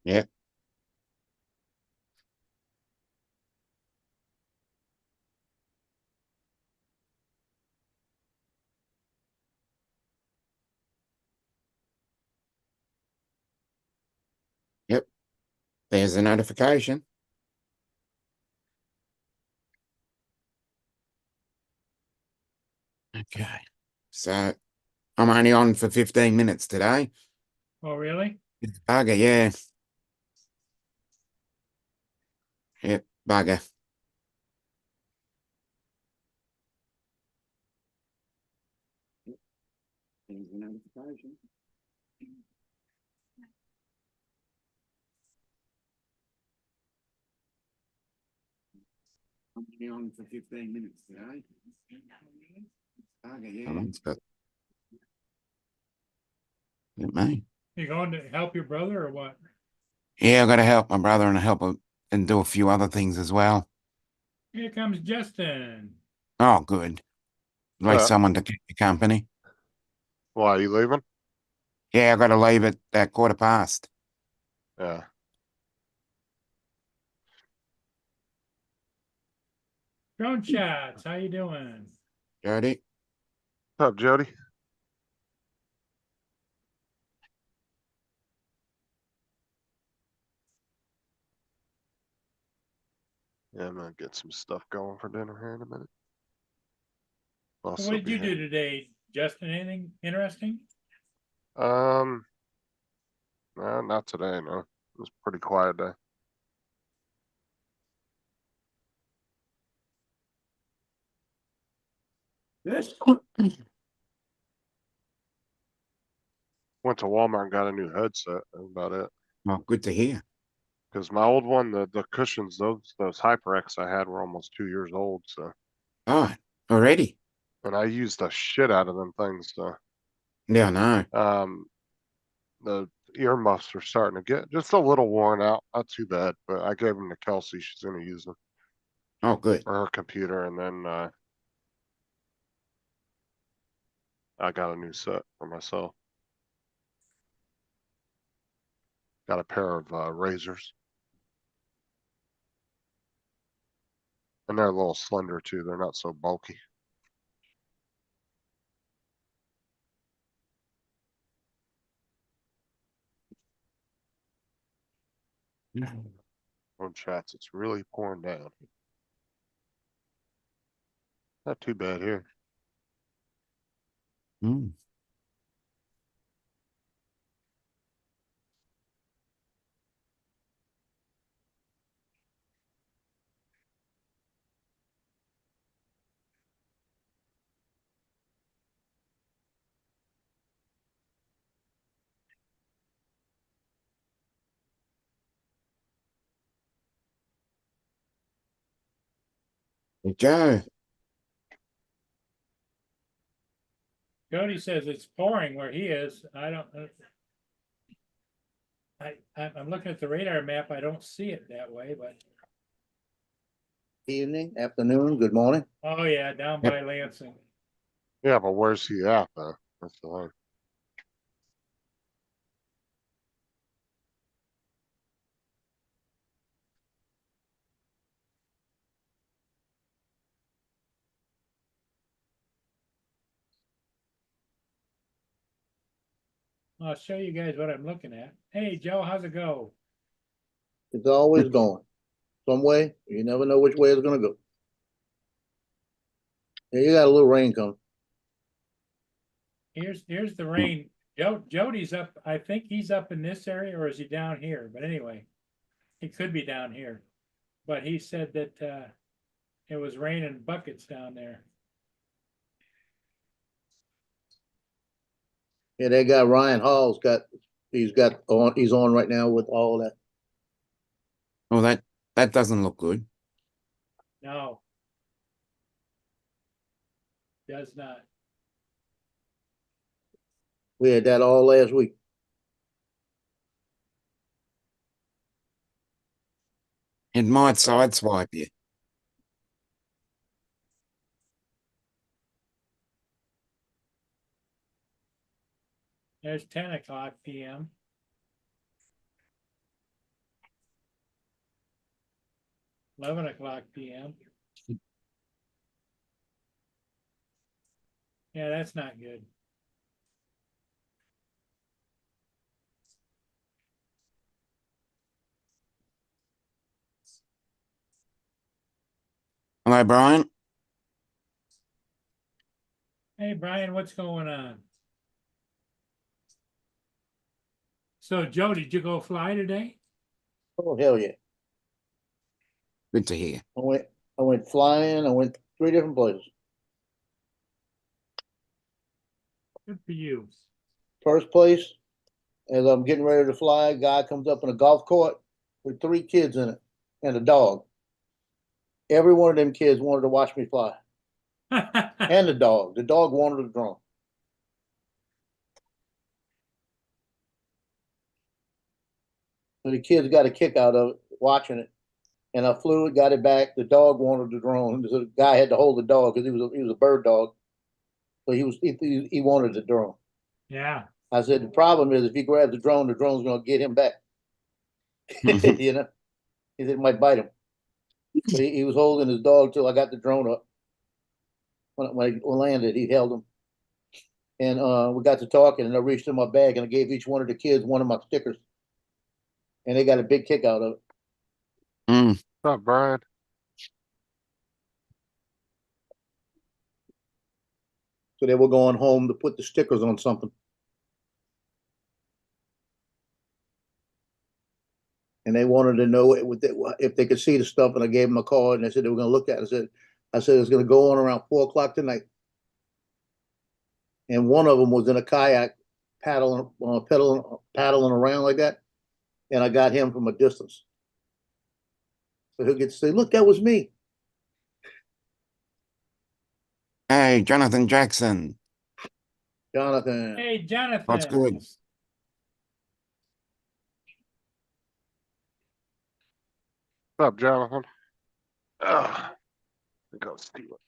Yep, yep. There's the notification. Okay. So I'm only on for 15 minutes today. Oh, really? Bugger, yeah. Yep, bugger. There's the notification. I'm only on for 15 minutes today. Bugger, yeah. Someone's got it, mate. You going to help your brother or what? Yeah, I've got to help my brother and help him and do a few other things as well. Here comes Justin. Oh, good. At least Uh, someone to keep you company. why are you leaving? Yeah, I've got to leave at 1:15. Yeah. Drone shots. How you doing? Jody? What's up, Jody? Yeah, I'm gonna get some stuff going for dinner here in a minute. I'll What still did be you here. do today, Justin? Anything interesting? Um, no, not today, no. It was a pretty quiet day. Yes. Went to Walmart and got a new headset. That's about it. Oh, good to hear. Because my old one, the cushions, those HyperX I had were almost 2 years old. So, Oh, already? and I used the shit out of them things. So, Yeah, no. um, the earmuffs are starting to get just a little worn out. Not too bad, but I gave them to Kelsey. She's gonna use them Oh, good. for her computer, and then I got a new set for myself. Got a pair of razors, and they're a little slender too. They're not so bulky. On chats, it's really pouring down. Not too bad here. Mm. Hey, Joe. Jody says it's pouring where he is. I don't. I'm looking at the radar map. I don't see it that way, but Evening, afternoon, good morning. oh yeah, down Yep. by Lansing. Yeah, but where's he at though? That's the thing. I'll show you guys what I'm looking at. Hey Joe, how's it go? It's always going some way. You never know which way it's gonna go. Yeah, you got a little rain coming. Here's the rain. Jody's up. I think he's up in this area, or is he down here? But anyway, he could be down here. But he said that it was raining buckets down there. Yeah, that guy Ryan Hall's he's on right now with all that. Oh, that doesn't look good. No, does not. We had that all last week. It might sideswipe you. There's 10 o'clock p.m. 11 o'clock PM. Yeah, that's not good. Hello, Brian. Hey, Brian, what's going on? So Joe, did you go fly today? Oh, hell yeah. Good to hear. I went flying, I went 3 different places. Good for you. First place, as I'm getting ready to fly, a guy comes up in a golf cart with 3 kids in it and a dog. Every one of them kids wanted to watch me fly. And the dog. The dog wanted the drone. So the kids got a kick out of it, watching it. And I flew it, got it back. The dog wanted the drone. So the guy had to hold the dog because he was a bird dog. So he wanted the drone. Yeah, I said the problem is if he grabs the drone's gonna get him back. You know, he said it might bite him. But he was holding his dog till I got the drone up. When I landed, he held him. And we got to talking, and I reached in my bag and I gave each one of the kids one of my stickers. And they got a big kick out of it. Mm. What's up, Brian? So they were going home to put the stickers on something. And they wanted to know if they could see the stuff, and I gave them a card, and they said they were going to look at it. I said it's going to go on around 4 o'clock tonight. And one of them was in a kayak, paddling around like that, and I got him from a distance. So he'll get to say, "Look, that was me." Hey, Jonathan Jackson. Jonathan. hey, Jonathan. What's good? What's up, Jonathan? Go steal it.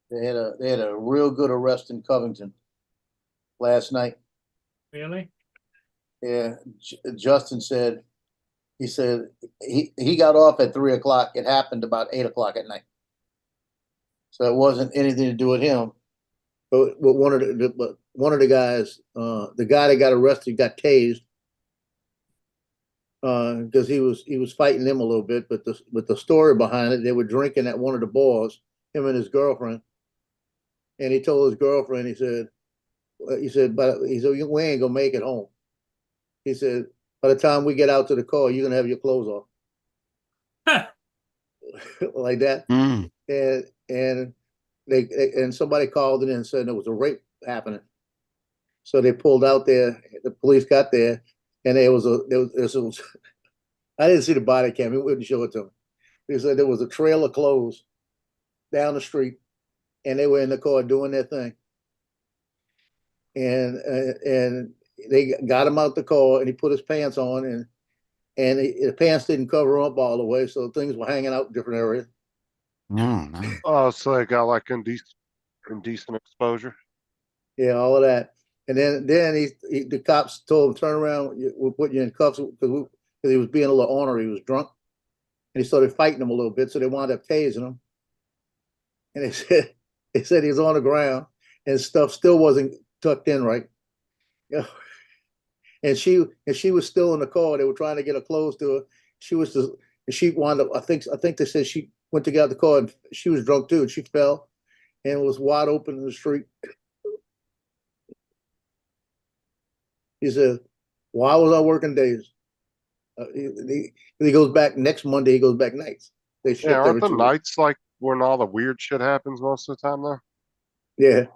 They had a real good arrest in Covington last night. Really? Yeah, Justin said he got off at 3 o'clock. It happened about 8 o'clock at night, so it wasn't anything to do with him. But one of the guys, the guy that got arrested, got tased because he was fighting them a little bit. But the story behind it, they were drinking at one of the bars, him and his girlfriend, and he told his girlfriend, he said, we ain't gonna make it home. He said, by the time we get out to the car, you're gonna have your clothes off. Like that. Mm. And somebody called it in and said there was a rape happening. So they pulled out there, the police got there, and there was I didn't see the body cam, he wouldn't show it to me. They said there was a trail of clothes down the street, and they were in the car doing their thing. And they got him out the car, and he put his pants on, and the pants didn't cover up all the way, so things were hanging out in different areas. No. Oh, so they got like indecent exposure. Yeah, all of that. And then the cops told him, turn around, we'll put you in cuffs because he was being a little ornery. He was drunk. And he started fighting them a little bit, so they wound up tasing him. And they said he was on the ground and stuff still wasn't tucked in right. You know? And she was still in the car. They were trying to get her close to her. She wound up, I think they said she went to get out the car and she was drunk too, and she fell and was wide open in the street. He said, "Why was I working days?" He goes back next Monday. He goes back nights. They shift Yeah, aren't every the 2 weeks. nights like when all the weird shit happens most of the time though? Yeah,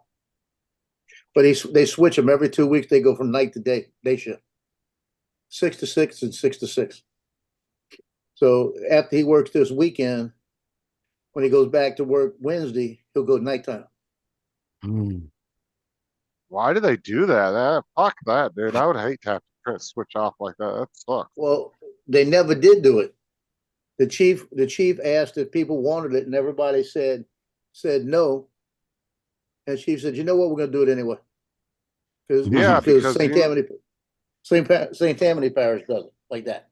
but they switch them every 2 weeks. They go from night to day shift, 6 to 6 and 6 to 6. So after he works this weekend, when he goes back to work Wednesday, he'll go nighttime. Mm. Why do they do that? Fuck that, dude. I would hate to have to switch off like that. That sucks. Well, they never did do it. The chief asked if people wanted it, and everybody said no. And chief said, "You know what? We're gonna do it anyway." Yeah, because because St. Tammany Parish does it like that.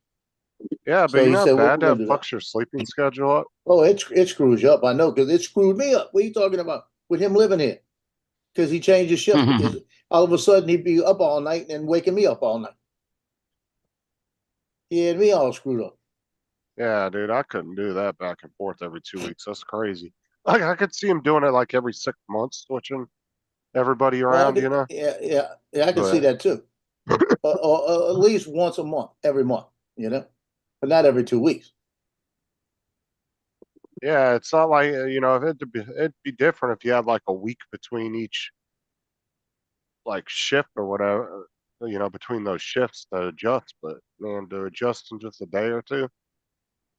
yeah, So but you he know how said, "Well, bad we're gonna that do that." fucks your sleeping schedule up? Oh, it screws you up. I know, because it screwed me up. What are you talking about with him living here? Because he changed his shift. All of a sudden, he'd be up all night and waking me up all night. He had me all screwed up. Yeah, dude, I couldn't do that back and forth every 2 weeks. That's crazy. Like I could see him doing it like every 6 months, switching everybody Well, around, you know? yeah, I can see But that too. Or at least once a month, every month, but not every 2 weeks. yeah, it's not like if it'd be different if you had like a week between each like shift or whatever, between those shifts to adjust. But man, to adjust in just a day or two,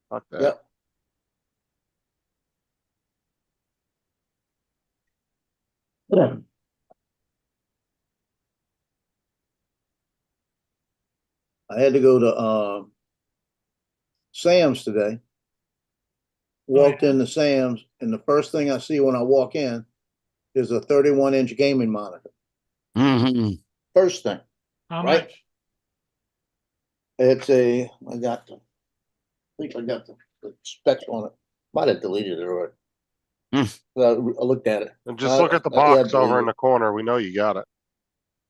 fuck that. Yep. I had to go to Sam's today. Walked yeah? into Sam's, and the first thing I see when I walk in is a 31-inch gaming monitor. Mhm. First thing. How Right. much? It's I think I got the specs on it. Might have deleted it already. I looked at it. And just look at the Yeah, I box over deleted in the corner. We know you got it.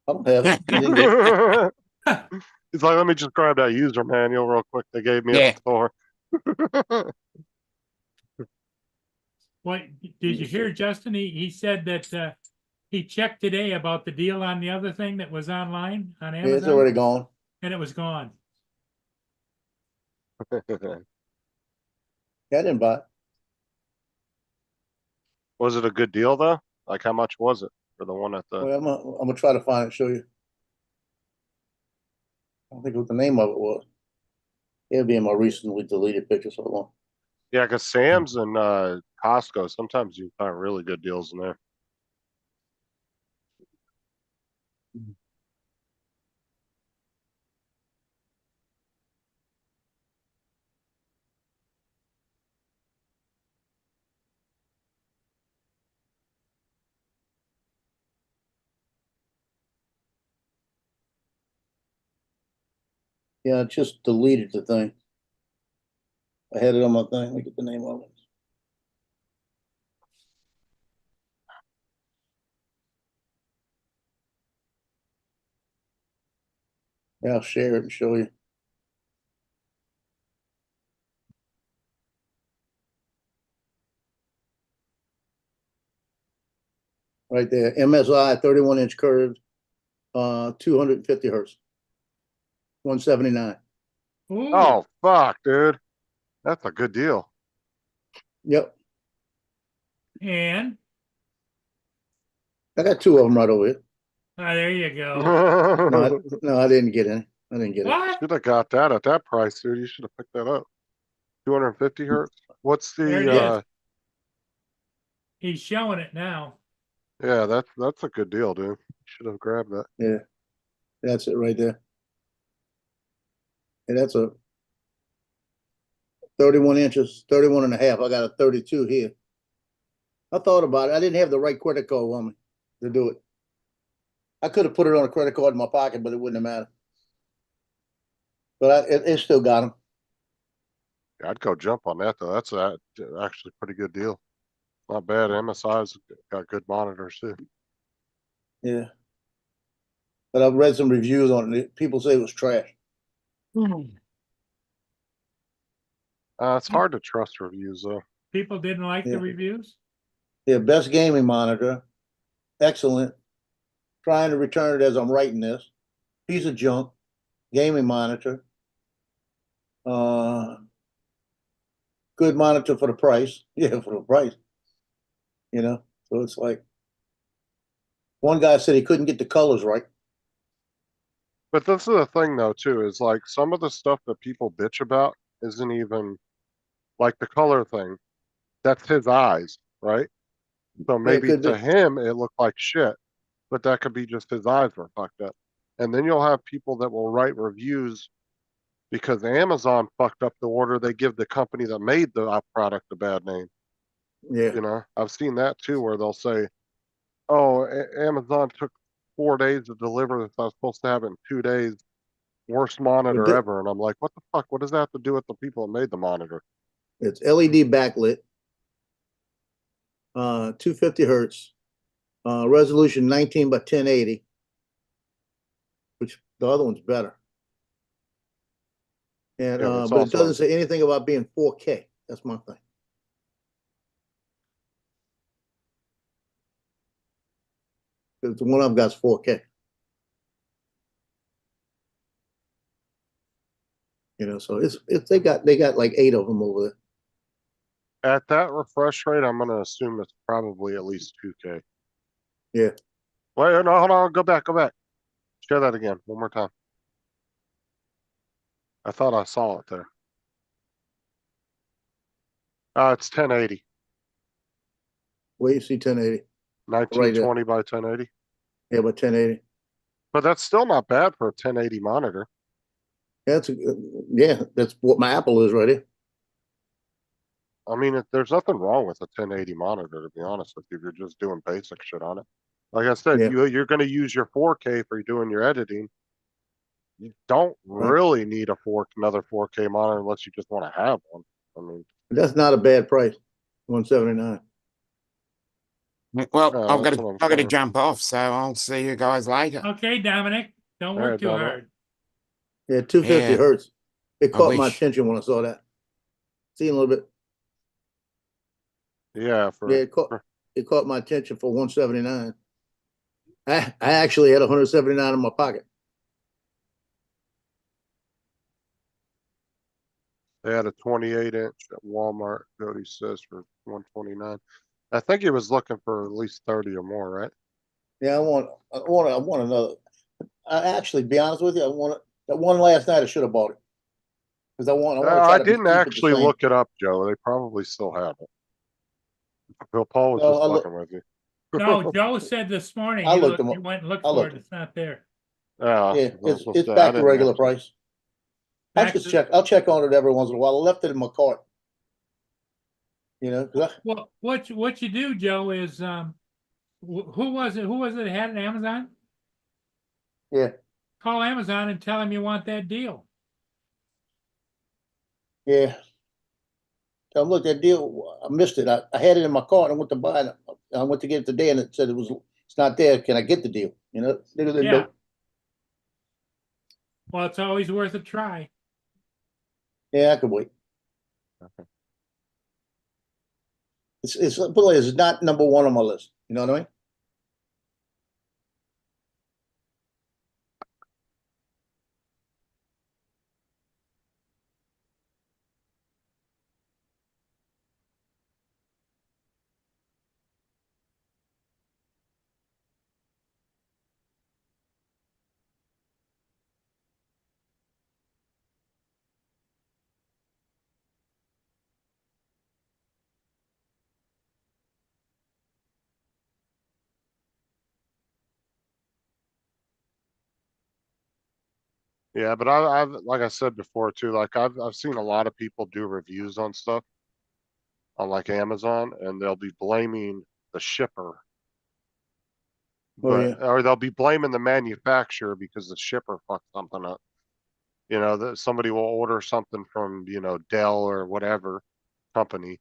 I don't have it. I didn't get it. He's like, let me just grab that user manual real quick. They gave me Yeah. at the store. What, did you hear, Justin? He said that he checked today about the deal on the other thing that was online on Yeah, it's Amazon, already gone. and it was gone. Yeah, I didn't buy it. Was it a good deal though? Like how much was it for the one at the? Well, I'm gonna try to find it and show you. I don't think what the name of it was. It'll be in my recently deleted pictures. Hold on. Yeah, because Sam's and Costco, sometimes you find really good deals in there. Yeah, I just deleted the thing. I had it on my thing. Let me get the name of it. Yeah, I'll share it and show you. Right there. MSI 31-inch curved, 250 hertz. 179. Ooh, Oh fuck, dude, that's a good deal. Yep. and I got two of them right over here. there you go. No, I didn't get any. I didn't get it. What? Should have got that at that price, dude. You should have picked that up. 250 hertz. What's There it the? is. He's showing it now. Yeah, that's a good deal, dude. Should have grabbed that. Yeah. That's it right there. And that's a 31 inches, 31 and a half. I got a 32 here. I thought about it. I didn't have the right credit card on me to do it. I could have put it on a credit card in my pocket, but it wouldn't have mattered. But it still got them. I'd go jump on that though. That's actually a pretty good deal. Not bad. MSI's got good monitors too. Yeah. But I've read some reviews on it. People say it was trash. It's hard to trust reviews though. People didn't like Yeah. the reviews. Yeah, best gaming monitor. Excellent. Trying to return it as I'm writing this. Piece of junk. Gaming monitor. Good monitor for the price. Yeah, for the price. So it's like one guy said he couldn't get the colors right. But this is the thing though too, is like some of the stuff that people bitch about isn't even like the color thing. That's his eyes, right? So maybe could to be. him it looked like shit, but that could be just his eyes were fucked up. And then you'll have people that will write reviews because Amazon fucked up the order. They give the company that made the product a bad name. Yeah, You know, I've seen that too, where they'll say, "Oh, Amazon took 4 days to deliver this. I was supposed to have it in 2 days. Worst monitor thi- ever." And I'm like, "What the fuck? What does that have to do with the people that made the monitor?" it's LED backlit, 250 hertz, resolution 19 by 1080, which the other one's better. And Yeah, but it's but it also doesn't say anything about being 4K. That's my thing. Because the one I've got's 4K. You know, so it's they got like 8 of them over there. at that refresh rate. I'm gonna assume it's probably at least 2K. Yeah. Wait, no, hold on. Go back. Go back. Share that again one more time. I thought I saw it there. It's 1080. Where you see 1080? 1920 by 1080. Yeah, but 1080. But that's still not bad for a 1080 monitor. Yeah, that's what my Apple is right here. I mean, there's nothing wrong with a 1080 monitor, to be honest with you, if you're just doing basic shit on it. Like I said, Yeah. you're going to use your 4K for doing your editing. You don't Right. really need another 4K monitor unless you just want to have one. I mean, That's not a bad price. 179. Well, no, that's what I'm I've got to saying. jump off, so I'll see you guys later. Okay, Dominic, don't All work right, too Dominic. hard. Yeah, 250 Yeah. hertz. It I caught my wish. attention when I saw that. See a little bit. Yeah, Yeah, it caught my attention for 179. I actually had 179 in my pocket. they had a 28-inch at Walmart, Cody says, for 129. I think he was looking for at least 30 or more, right? Yeah, I want another. I actually, be honest with you, that one last night. I should have bought it because I want to try I to didn't keep it the actually same. look it up, Joe. They probably still have it. Bill Paul was No, just I look. fucking with you. No, Joe said this morning, I he looked them he up. went and looked I for looked it, it's not there. Yeah, Yeah, I was gonna it's say, I back to didn't regular actually- price. I Back just to- check. I'll check on it every once in a while. I left it in my cart. You know, 'cause Well, what you do, Joe, is who was it that had an Amazon? yeah, Call Amazon and tell them you want that deal. yeah. So look, that deal, I missed it. I had it in my cart. I went to buy it. I went to get it today, and it said it's not there. Can I get the deal? You know, Yeah. Well, it's always worth a try. Yeah, I could wait. Okay. It's not number one on my list. You know what I mean? Yeah, but I've like I said before too, like I've seen a lot of people do reviews on stuff on like Amazon, and they'll be blaming the shipper, Oh yeah. or they'll be blaming the manufacturer because the shipper fucked something up. You know, that somebody will order something from, Dell or whatever company,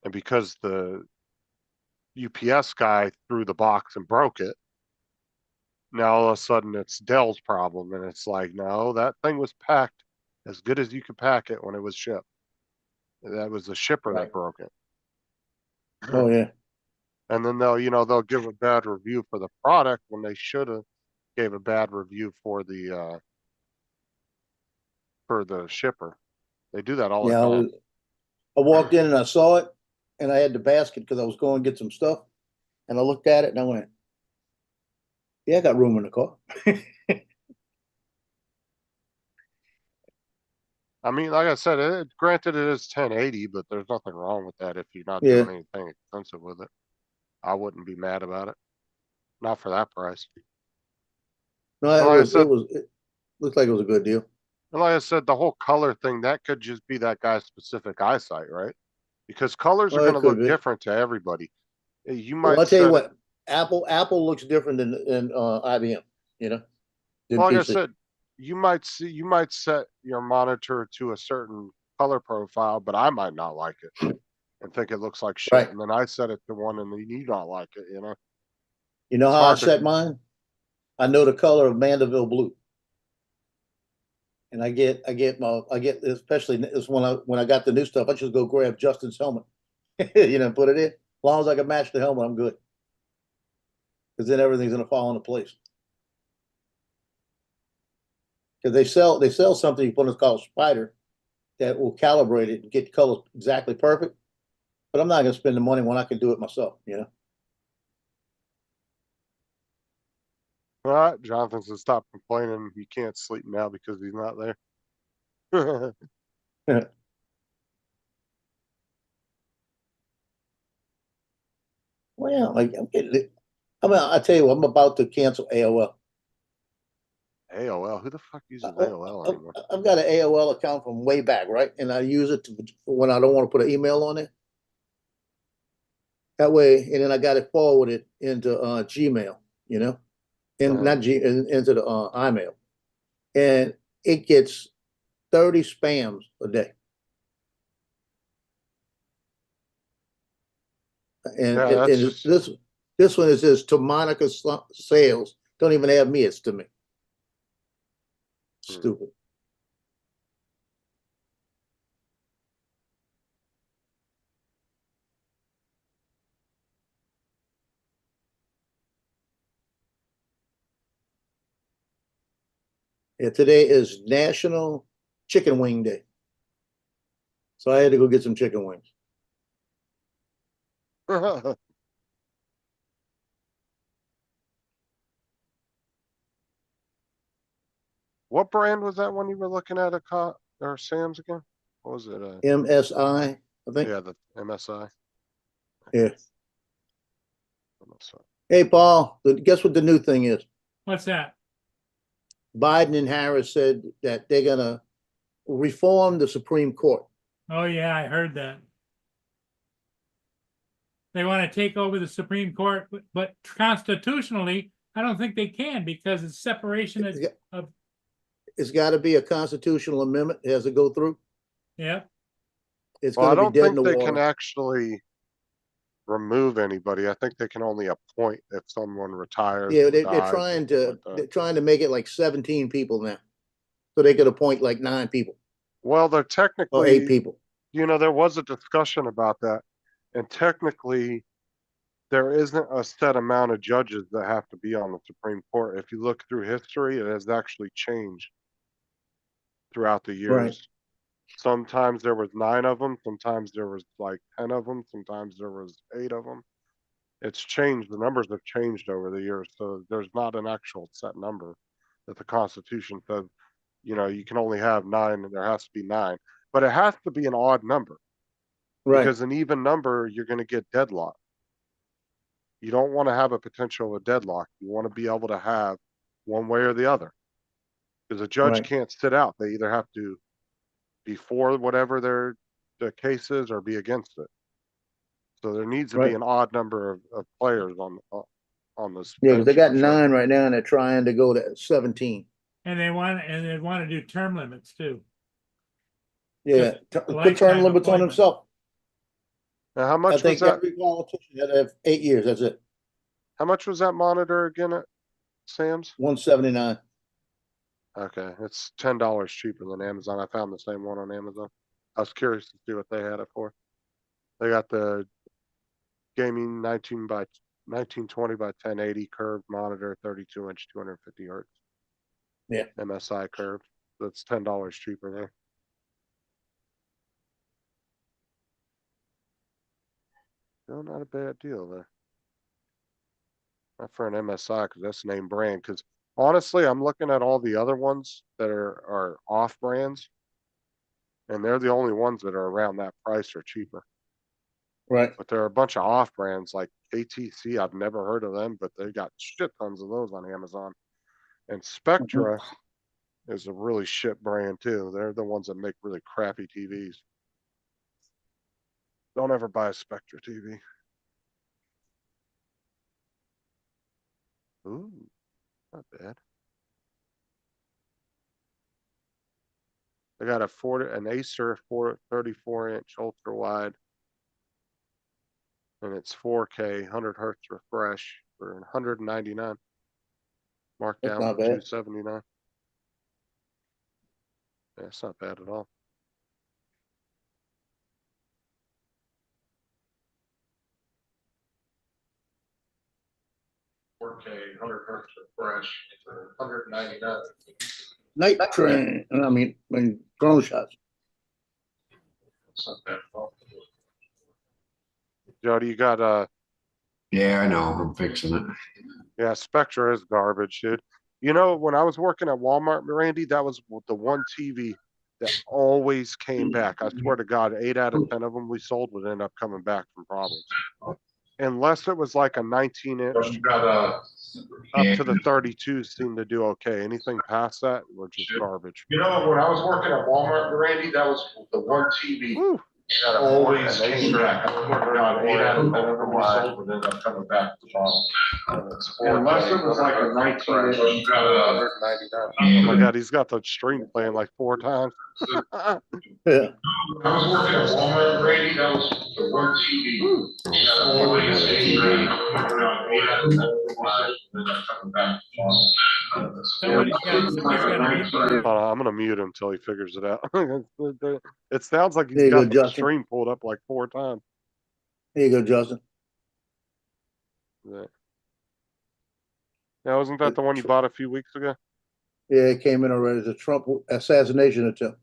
and because the UPS guy threw the box and broke it, now all of a sudden it's Dell's problem. And it's like, no, that thing was packed as good as you could pack it when it was shipped. That was the shipper Right. that broke it. Oh yeah. And then they'll give a bad review for the product when they should have gave a bad review for the shipper. They do that all the Yeah. time. I walked in and I saw it, and I had the basket because I was going to get some stuff, and I looked at it and I went, "Yeah, I got room in the car." I mean, like I said, granted it is 1080, but there's nothing wrong with that if you're not Yeah. doing anything expensive with it. I wouldn't be mad about it. Not for that price. No, Like I said, it looked like it was a good deal. And like I said, the whole color thing, that could just be that guy's specific eyesight, right? Because colors are Well, it gonna could look be. different to everybody. You Well, might I'll tell you set it, what, Apple looks different than IBM, you know? Than like I PC. said, you might set your monitor to a certain color profile, but I might not like it and think it looks like shit. Right. And then I set it to one and then you not like it, you know? You know It's how I hard to- set mine? I know the color of Mandeville blue. And I get especially this when I got the new stuff, I just go grab Justin's helmet, you know, put it in. As long as I can match the helmet, I'm good. Because then everything's gonna fall into place. Because they sell something you put in called Spider that will calibrate it and get colors exactly perfect. But I'm not gonna spend the money when I can do it myself, you know? All right, Jonathan says stop complaining. You can't sleep now because he's not there. Well, like I'm getting it. I tell you what, I'm about to cancel AOL. AOL, who the fuck uses I- AOL anymore? I've got an AOL account from way back, right? And I use it for when I don't want to put an email on it. That way, and then I got it forwarded into Gmail, you know, and not into the iMail, and it gets 30 spams a day. And, Yeah, and that's just, this one it says to Monica Sales. Don't even have me, it's to me. Hmm. Stupid. Yeah, today is National Chicken Wing Day. So I had to go get some chicken wings. what brand was that one you were looking at or Sam's again? What was it? MSI, I think. Yeah, the MSI. Yeah. MSI. Hey, Paul, guess what the new thing is? What's that? Biden and Harris said that they're gonna reform the Supreme Court. Oh, yeah, I heard that. They want to take over the Supreme Court, but constitutionally, I don't think they can because it's separation of, It's got to be a constitutional amendment. It has to go through. yeah. It's Well, I going to be don't dead in think the they can water. actually remove anybody. I think they can only appoint if someone retires. Yeah, or they're dies or trying something to like that. they're trying to make it like 17 people now, so they could appoint like 9 people Well, they're or 8 technically, people. you know, there was a discussion about that, and technically, there isn't a set amount of judges that have to be on the Supreme Court. If you look through history, it has actually changed throughout the Right. years. Sometimes there was 9 of them, sometimes there was like 10 of them, sometimes there was 8 of them. It's changed. The numbers have changed over the years, so there's not an actual set number that the Constitution says, you know, you can only have 9 and there has to be 9. But it has to be an odd number Right. because an even number, you're going to get deadlocked. You don't want to have a potential of deadlock. You want to be able to have one way or the other. Because a judge Right. can't sit out. They either have to be for whatever the case is or be against it. So there needs to be Right. an odd number of players on this. Yeah, because they bench got for sure. 9 right now, and they're trying to go to 17. And they want to do term limits too. Yeah, Just put lifetime term limits on appointment. himself. Now, how I much was think that? every politician had to have 8 years. That's it. How much was that monitor again at Sam's? 179. Okay, it's $10 cheaper than Amazon. I found the same one on Amazon. I was curious to see what they had it for. They got the gaming 1920 by 1080 curved monitor, 32-inch, 250 hertz. Yeah. MSI curved. That's $10 cheaper there. No, not a bad deal there. Not for an MSI because that's name brand. Because honestly, I'm looking at all the other ones that are off brands, and they're the only ones that are around that price or cheaper. Right. But there are a bunch of off brands like ATC. I've never heard of them, but they got shit tons of those on Amazon. And Spectra, is a really shit brand too. They're the ones that make really crappy TVs. Don't ever buy a Spectra TV. Ooh, not bad. I got an Acer 34-inch ultra wide, and it's 4K, 100 hertz refresh for 199. Marked That's down not to bad. 279. Yeah, it's not bad at all. Four K, 100 hertz refresh for 199. Night train, when drone shots. It's not bad at all. Jody, you got Yeah, I know. I'm fixing it. yeah, Spectra is garbage, dude. You know, when I was working at Walmart, Randy, that was the one TV that always came back. I swear to God, 8 out of 10 of them we sold would end up coming back from problems. Unless it was like a 19-inch, up to the 32 seemed to do okay. Anything past that were just garbage. You know, when I was working at Walmart, Randy, that was the one TV Woo. that always came back. I swear to God, 8 out of 10 of them we sold would end up coming back to the bottom. Unless it was like a 19-inch. Oh my God, he's got the stream playing like 4 times. Yeah. I was working at Walmart, Randy, that was the one TV that always came back. I swear to God, 8 out of 10 of them we sold would end up coming back to the bottom. Somebody's got a mute. Hold on, I'm gonna mute him until he figures it out. It sounds like he's There you go, got the Justin. stream pulled up like 4 times. Here you go, Justin. Yeah. Now, wasn't that the one you bought a few weeks ago? Yeah, it came in already. It's a Trump assassination attempt.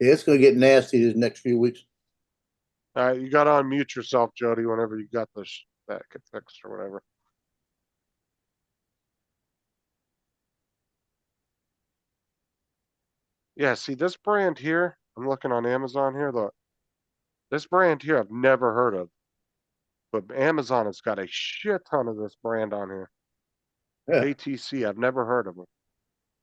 Yeah, it's gonna get nasty these next few weeks. All right, you gotta unmute yourself, Jody, whenever you got this that get fixed or whatever. Yeah, see this brand here, I'm looking on Amazon here, this brand here I've never heard of. But Amazon has got a shit ton of this brand on here. Yeah. ATC, I've never heard of them.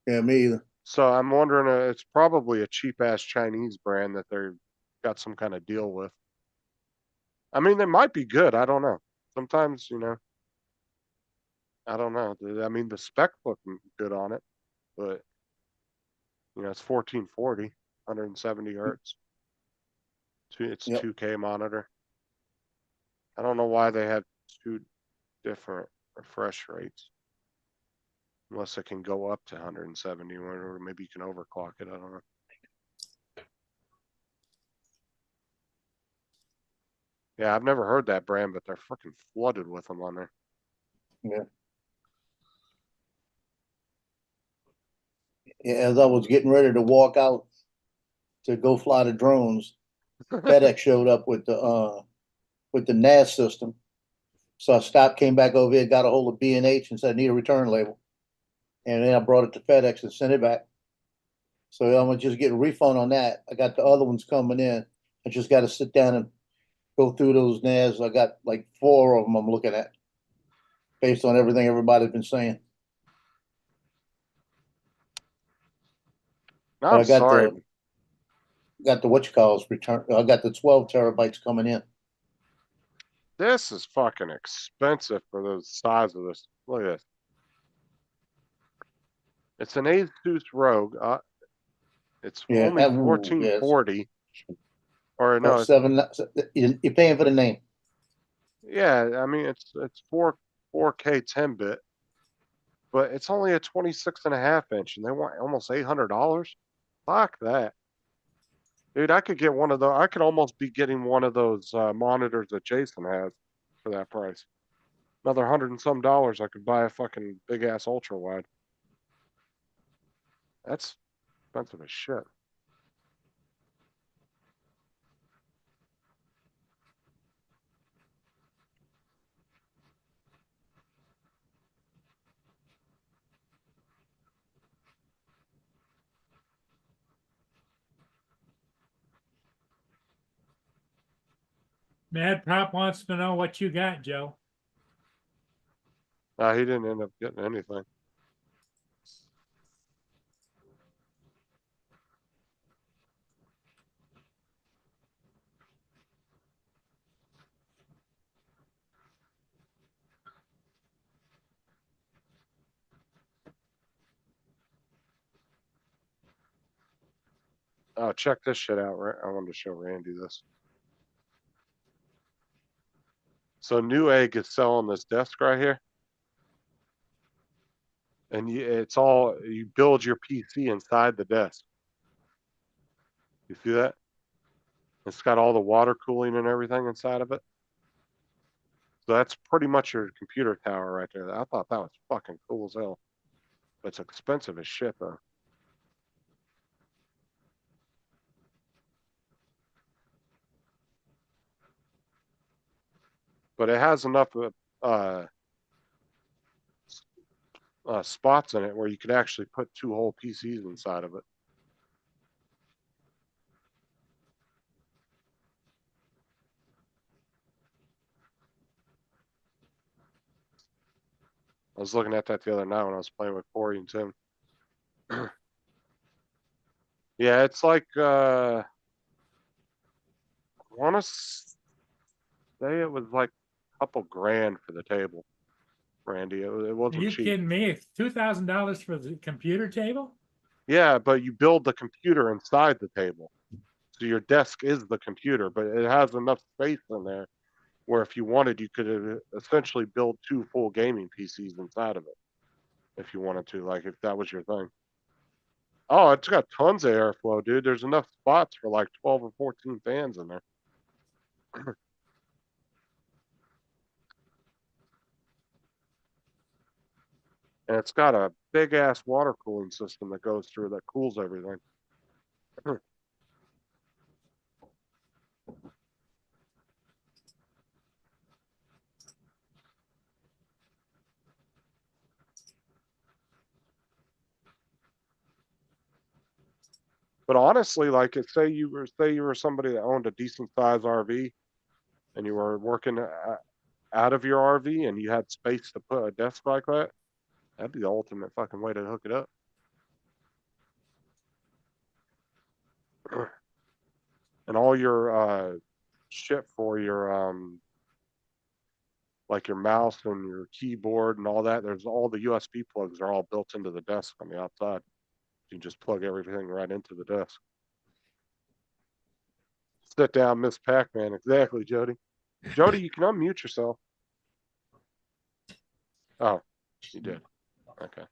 Yeah, me either. So I'm wondering, it's probably a cheap ass Chinese brand that they've got some kind of deal with. I mean, they might be good. I don't know. Sometimes, you know, I don't know. I mean, the spec look good on it, but you know, it's 1440, 170 hertz. It's Yep. 2K monitor. I don't know why they have 2 different refresh rates. Unless it can go up to 170, or maybe you can overclock it. I don't know. Yeah, I've never heard that brand, but they're freaking flooded with them on there. Yeah. Yeah, as I was getting ready to walk out to go fly the drones, FedEx showed up with the NAS system. So I stopped, came back over here, got a hold of B&H and said, I need a return label. And then I brought it to FedEx and sent it back. So I'm gonna just get a refund on that. I got the other ones coming in. I just got to sit down and go through those NAS. I got like 4 of them I'm looking at based on everything everybody's been saying. No, But I'm I got sorry. the what you call return. I got the 12 terabytes coming in. This is fucking expensive for the size of this. Look at this. It's an Asus ROG. It's Yeah, only yes. 1440. Or no, it's, 7. You're paying for the name. yeah, I mean it's 4K 10-bit, but it's only a 26.5-inch, and they want almost $800. Fuck that. Dude, I could get one of those. I could almost be getting one of those monitors that Jason has for that price. Another $100 and some, I could buy a fucking big ass ultra wide. That's expensive as shit. Mad Prop wants to know what you got, Joe. He didn't end up getting anything. Oh, check this shit out. I wanted to show Randy this. So Newegg is selling this desk right here. And it's all, you build your PC inside the desk. You see that? It's got all the water cooling and everything inside of it. So that's pretty much your computer tower right there. I thought that was fucking cool as hell. But it's expensive as shit though. But it has enough spots in it where you could actually put 2 whole PCs inside of it. I was looking at that the other night when I was playing with Corey and Tim. Yeah, it's like I want to say it was like a couple grand for the table, Randy. It Are wasn't you cheap. kidding me? $2,000 for the computer table? Yeah, but you build the computer inside the table. So your desk is the computer, but it has enough space in there where if you wanted, you could essentially build 2 full gaming PCs inside of it. If you wanted to, like if that was your thing. Oh, it's got tons of airflow, dude. There's enough spots for like 12 or 14 fans in there. And it's got a big ass water cooling system that goes through that cools everything. But honestly, like say you were somebody that owned a decent size RV and you were working out of your RV and you had space to put a desk like that, that'd be the ultimate fucking way to hook it up. And all your shit for your like your mouse and your keyboard and all that, there's all the USB plugs are all built into the desk on the outside. You just plug everything right into the desk. Sit down, Miss Pac-Man. Exactly, Jody. Jody, you can unmute yourself. Oh, you did. Okay.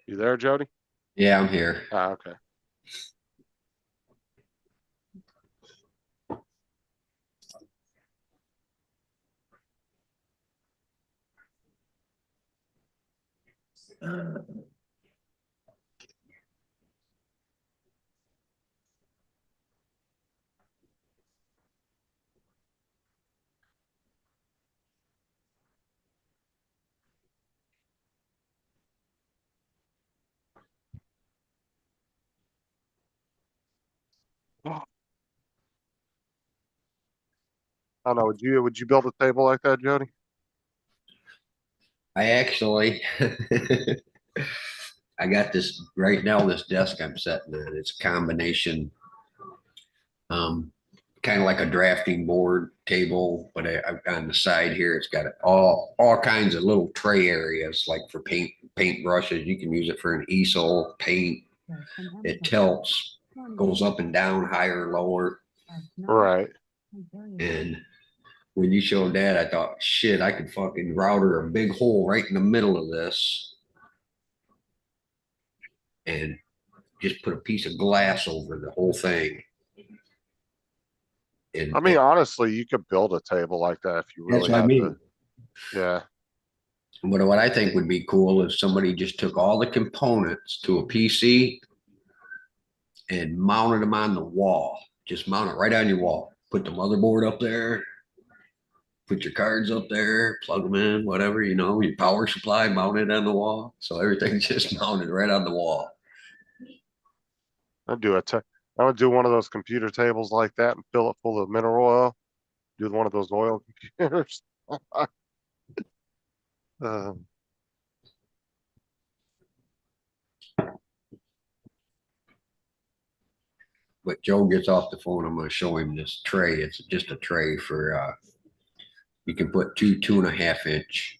You there, Jody? Yeah, I'm here. Ah, okay. I don't know. Would you build a table like that, Jody? I actually, I got this right now, this desk I'm sitting at. It's a combination, kind of like a drafting board table, but on the side here, it's got all kinds of little tray areas, like for paint brushes. You can use it for an easel, paint. It tilts, goes up and down, higher, lower. Right. And when you showed that, I thought, shit, I could fucking router a big hole right in the middle of this and just put a piece of glass over the whole thing. And I mean, honestly, you could build a table like that if you that's really what I had mean. to. Yeah. What I think would be cool is somebody just took all the components to a PC and mounted them on the wall. Just mount it right on your wall. Put the motherboard up there. Put your cards up there, plug them in, whatever, you know, your power supply mounted on the wall. So everything's just mounted right on the wall. I'd do I would do one of those computer tables like that and fill it full of mineral oil. Do one of those oil computers. Um, But Joe gets off the phone, I'm gonna show him this tray. It's just a tray for, you can put two 2.5-inch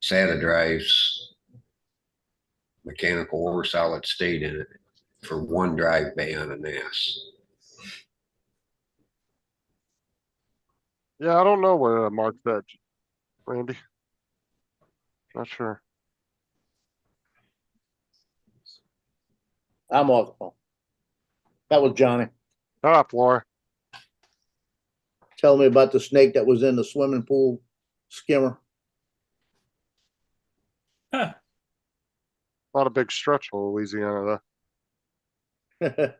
SATA drives, mechanical or solid state in it for one drive bay on a NAS. yeah, I don't know where I marked that, Randy. Not sure. I'm off the phone. That was Johnny. Shut up, Laura. Telling me about the snake that was in the swimming pool skimmer. Huh. Not a big stretch for Louisiana, though.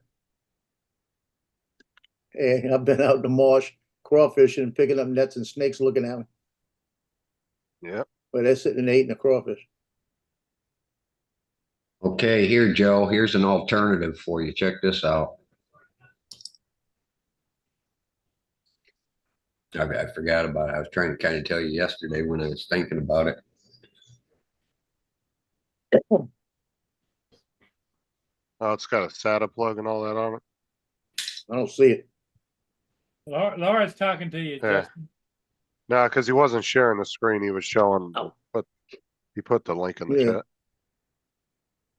Hey, I've been out in the marsh crawfishing and picking up nets and snakes looking at me. Yep. But they're sitting and eating the crawfish. Okay, here, Joe, here's an alternative for you. Check this out. I forgot about it. I was trying to kind of tell you yesterday when I was thinking about it. Oh, it's got a SATA plug and all that on it. I don't see it. Laura's talking to you, Yeah. Justin. No, because he wasn't sharing the screen. He was showing, Oh. but he put the link in the Yeah. chat.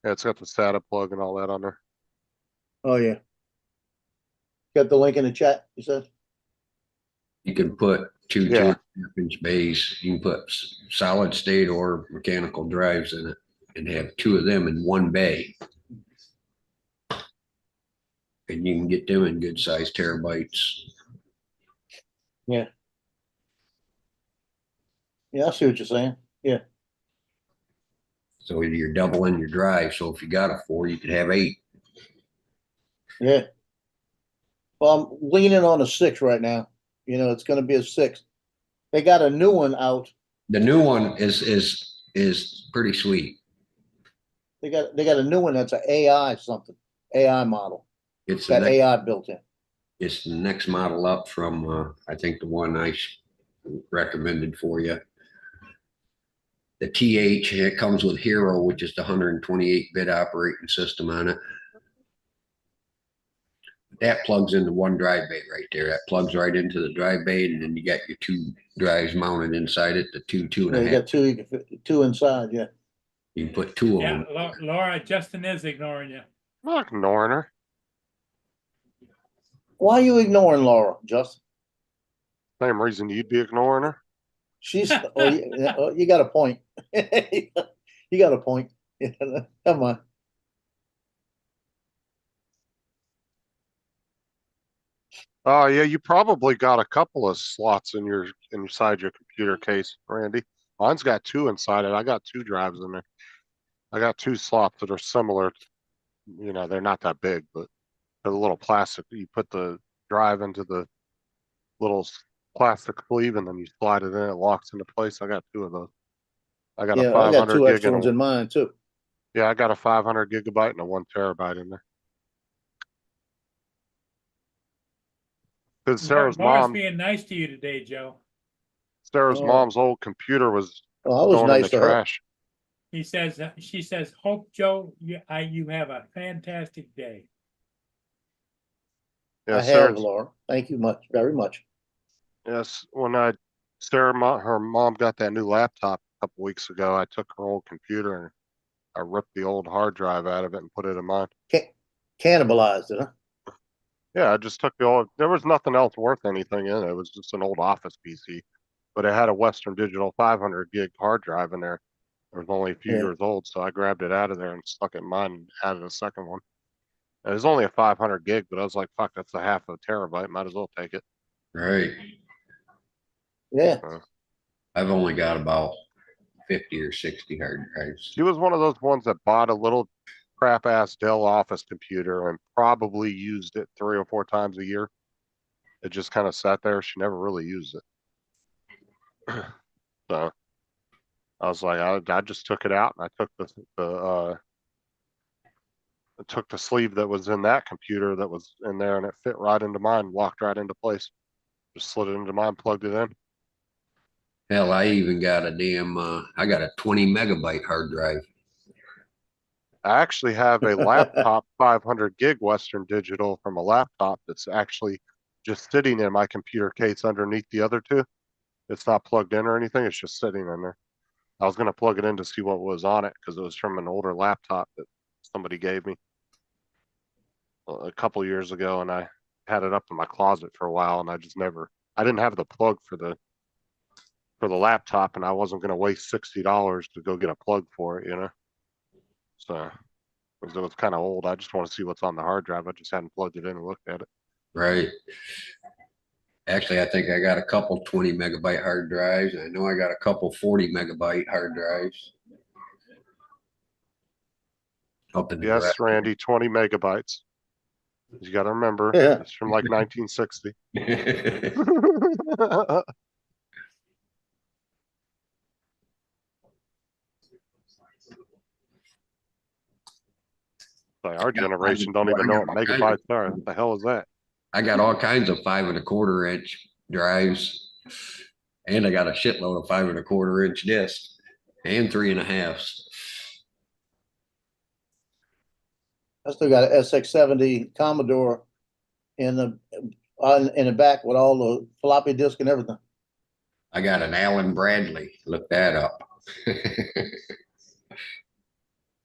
Yeah, it's got the SATA plug and all that on there. Oh, yeah. Got the link in the chat, you said? You can put two Yeah. 2.5-inch bays. You can put solid state or mechanical drives in it and have two of them in one bay. And you can get them in good sized terabytes. Yeah, I see what you're saying. So you're doubling your drive. So if you got a 4, you could have 8. Yeah. Well, I'm leaning on a 6 right now. You know, it's gonna be a 6. They got a new one out. The new one is pretty sweet. They got a new one that's an AI something, AI model. It's the Got next, AI built in. it's the next model up from I think the one I recommended for you. The TH, it comes with Hero, which is the 128-bit operating system on it. That plugs into one drive bay right there. That plugs right into the drive bay, and then you got your 2 drives mounted inside it. The two Yeah, and a you half. got 2, you can fit 2 inside, yeah. You can put 2 of Yeah, them. Laura, Justin is ignoring you. I'm not ignoring her. Why are you ignoring Laura, Justin? Same reason you'd be ignoring her. She's, you got a point. You got a point. Come on. Oh yeah, you probably got a couple of slots in your inside your computer case, Randy. Mine's got 2 inside it. I got 2 drives in there. I got 2 slots that are similar. You know, they're not that big, but they're a little plastic. You put the drive into the little plastic sleeve and then you slide it in, it locks into place. I got 2 of those. I got a Yeah, I got 500 2 gig extra and ones in mine too. yeah, I got a 500 gigabyte and a 1 terabyte in there. Because Laura's being nice to you today, Joe. Sarah's Oh. mom's old computer was Oh, I was going in the nice to her. trash. She says, hope, Joe, you have a fantastic day. Yeah, I have, Sarah's, Laura. Thank you very much. yes, when her mom got that new laptop a couple weeks ago, I took her old computer and I ripped the old hard drive out of it and put it in mine. Cannibalized it, huh? Yeah, I just took the old, there was nothing else worth anything in it. It was just an old office PC, but it had a Western Digital 500 gig hard drive in there. It was only a few Yeah. years old, so I grabbed it out of there and stuck it in mine and added a second one. It was only a 500 gig, but I was like, fuck, that's a half a terabyte. Might as well take it. Right. Yeah. I've only got about 50 or 60 hard drives. She was one of those ones that bought a little crap ass Dell Office computer and probably used it 3 or 4 times a year. It just kind of sat there. She never really used it. So I was like, I just took it out and I took the I took the sleeve that was in that computer that was in there and it fit right into mine, walked right into place. Just slid it into mine, plugged it in. Hell, I even got a damn, I got a 20 megabyte hard drive. I actually have a laptop 500 gig Western Digital from a laptop that's actually just sitting in my computer case underneath the other two. It's not plugged in or anything. It's just sitting in there. I was going to plug it in to see what was on it because it was from an older laptop that somebody gave me a couple years ago, and I had it up in my closet for a while, and I didn't have the plug for the laptop, and I wasn't going to waste $60 to go get a plug for it, you know. So because it was kind of old, I just want to see what's on the hard drive. I just hadn't plugged it in and looked at it. Right. Actually, I think I got a couple 20 megabyte hard drives. I know I got a couple 40 megabyte hard drives. Up in the Yes, Randy, 20 megabytes. You got to remember, Yeah. it's from like 1960. Like our generation don't even know what megabytes are. What the hell is that? I got all kinds of 5 1/4 inch drives, and I got a shitload of 5 1/4 inch discs and 3.5s. I still got an SX70 Commodore in the back with all the floppy disk and everything. I got an Allen Bradley. Look that up.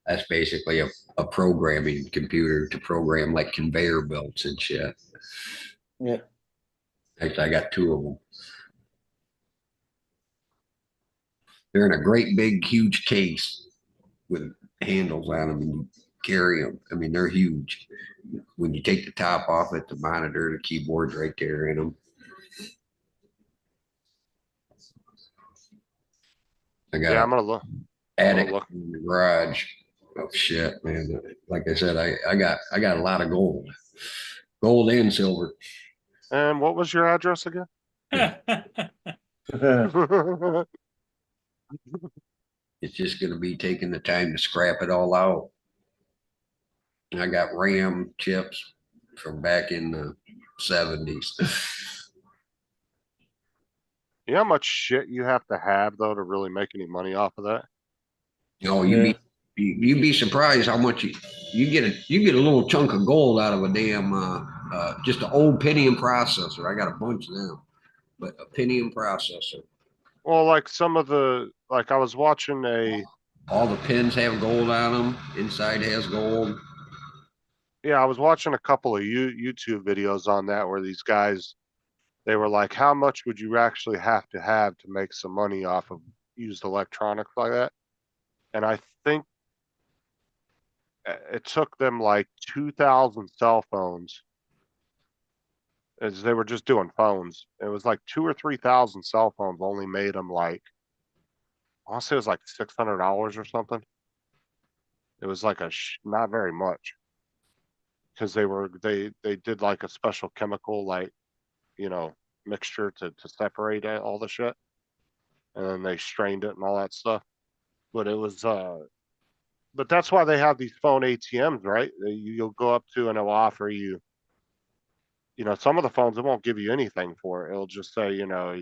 That's basically a programming computer to program like conveyor belts and shit. Yeah. Actually, I got 2 of them. They're in a great big huge case with handles on them and you carry them. I mean, they're huge. When you take the top off it, the monitor, the keyboard's right there in them. I got Yeah, I'm gonna look. attic look. in the garage. Oh shit, man. Like I said, I got a lot of gold. Gold and silver. And what was your address again? It's just gonna be taking the time to scrap it all out. I got RAM chips from back in the 70s. You know how much shit you have to have though to really make any money off of that? Oh, you'd be surprised how much you get a little chunk of gold out of a damn just an old Pentium processor. I got a bunch of them, but a Pentium processor. Well, like I was watching All the pins have gold on them. Inside has gold. I was watching a couple of YouTube videos on that where these guys, they were like, how much would you actually have to make some money off of used electronics like that? And I think it took them like 2,000 cell phones as they were just doing phones. It was like 2,000 or 3,000 cell phones only made them like, I want to say it was like $600 or something. It was like not very much because they did like a special chemical, like, you know, mixture to separate all the shit. And then they strained it and all that stuff. But it was, but that's why they have these phone ATMs, right? You'll go up to and it'll offer you, you know, some of the phones, it won't give you anything for it. It'll just say, you know,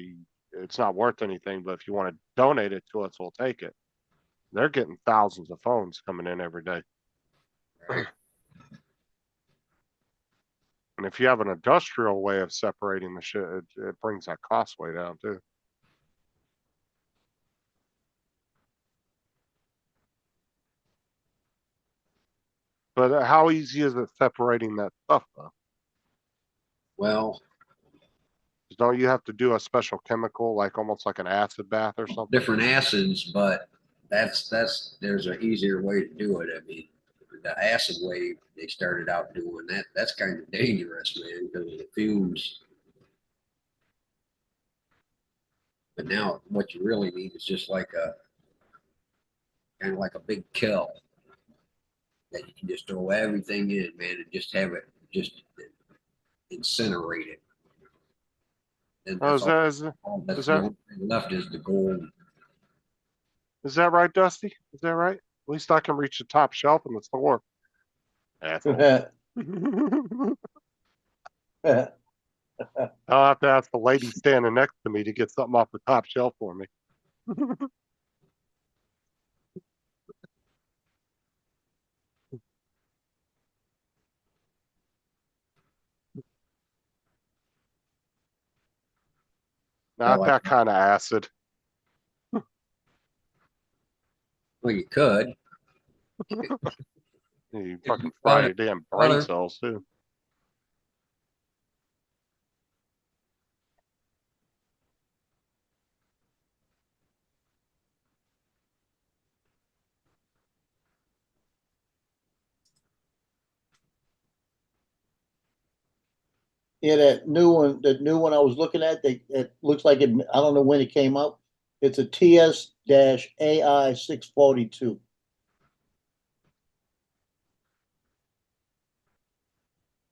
it's not worth anything, but if you want to donate it to us, we'll take it. They're getting thousands of phones coming in every day. Right. And if you have an industrial way of separating the shit, it brings that cost way down too. But how easy is it separating that stuff though? Well, 'Cause don't you have to do a special chemical, like almost like an acid bath or something? different acids, but there's an easier way to do it. I mean, the acid wave they started out doing that. That's kind of dangerous, man, because of the fumes. But now, what you really need is just like kind of like a big kiln that you can just throw everything in, man, and just have it just incinerate it. And Oh, that's is all that's is the that- only thing left is the gold. that right, Dusty? Is that right? At least I can reach the top shelf in the store. Asshole. I'll have to ask the lady standing next to me to get something off the top shelf for me. Not like that kind of acid. Well, you could. You fucking fry your damn brain Butter. cells too. Yeah, that new one I was looking at, it looks like it, I don't know when it came out. It's a TS-AI 642.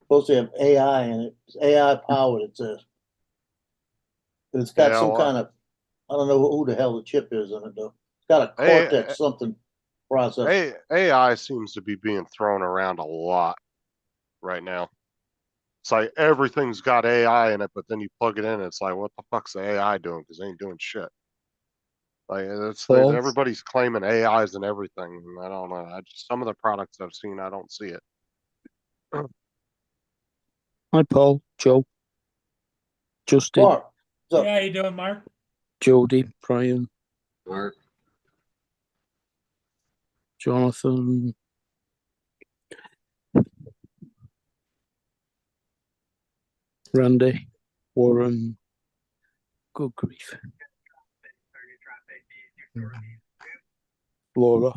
Supposed to have AI in it. It's AI powered, it says. But it's got Yeah, some well, kind of, I don't know who the hell the chip is in it though. It's got a A- Cortex something processor. AI seems to be being thrown around a lot right now. It's like everything's got AI in it, but then you plug it in, it's like, what the fuck's the AI doing? Because it ain't doing shit. Like it's Paul? everybody's claiming AIs and everything. And I don't know. Some of the products I've seen, I don't see it. Hi, Paul, Joe, Justin, Mark, so Yeah, how you doing, Mark? Jody, Brian, Mark, Jonathan, Randy, Warren. Good grief. Laura.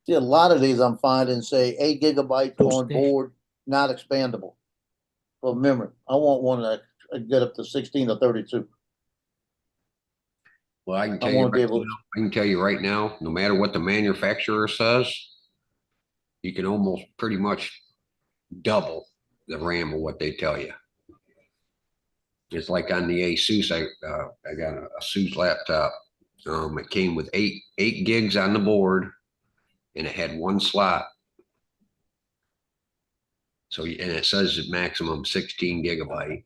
see a lot of these I'm finding say 8 gigabytes on Dusty. board, not expandable for memory. I want one that I get up to 16 or 32. well, I can I tell you want to be right able. now, I can tell you right now, no matter what the manufacturer says, you can almost pretty much double the RAM of what they tell you. Just like on the Asus, I got a Asus laptop. It came with eight gigs on the board, and it had one slot. So, and it says maximum 16 gigabyte,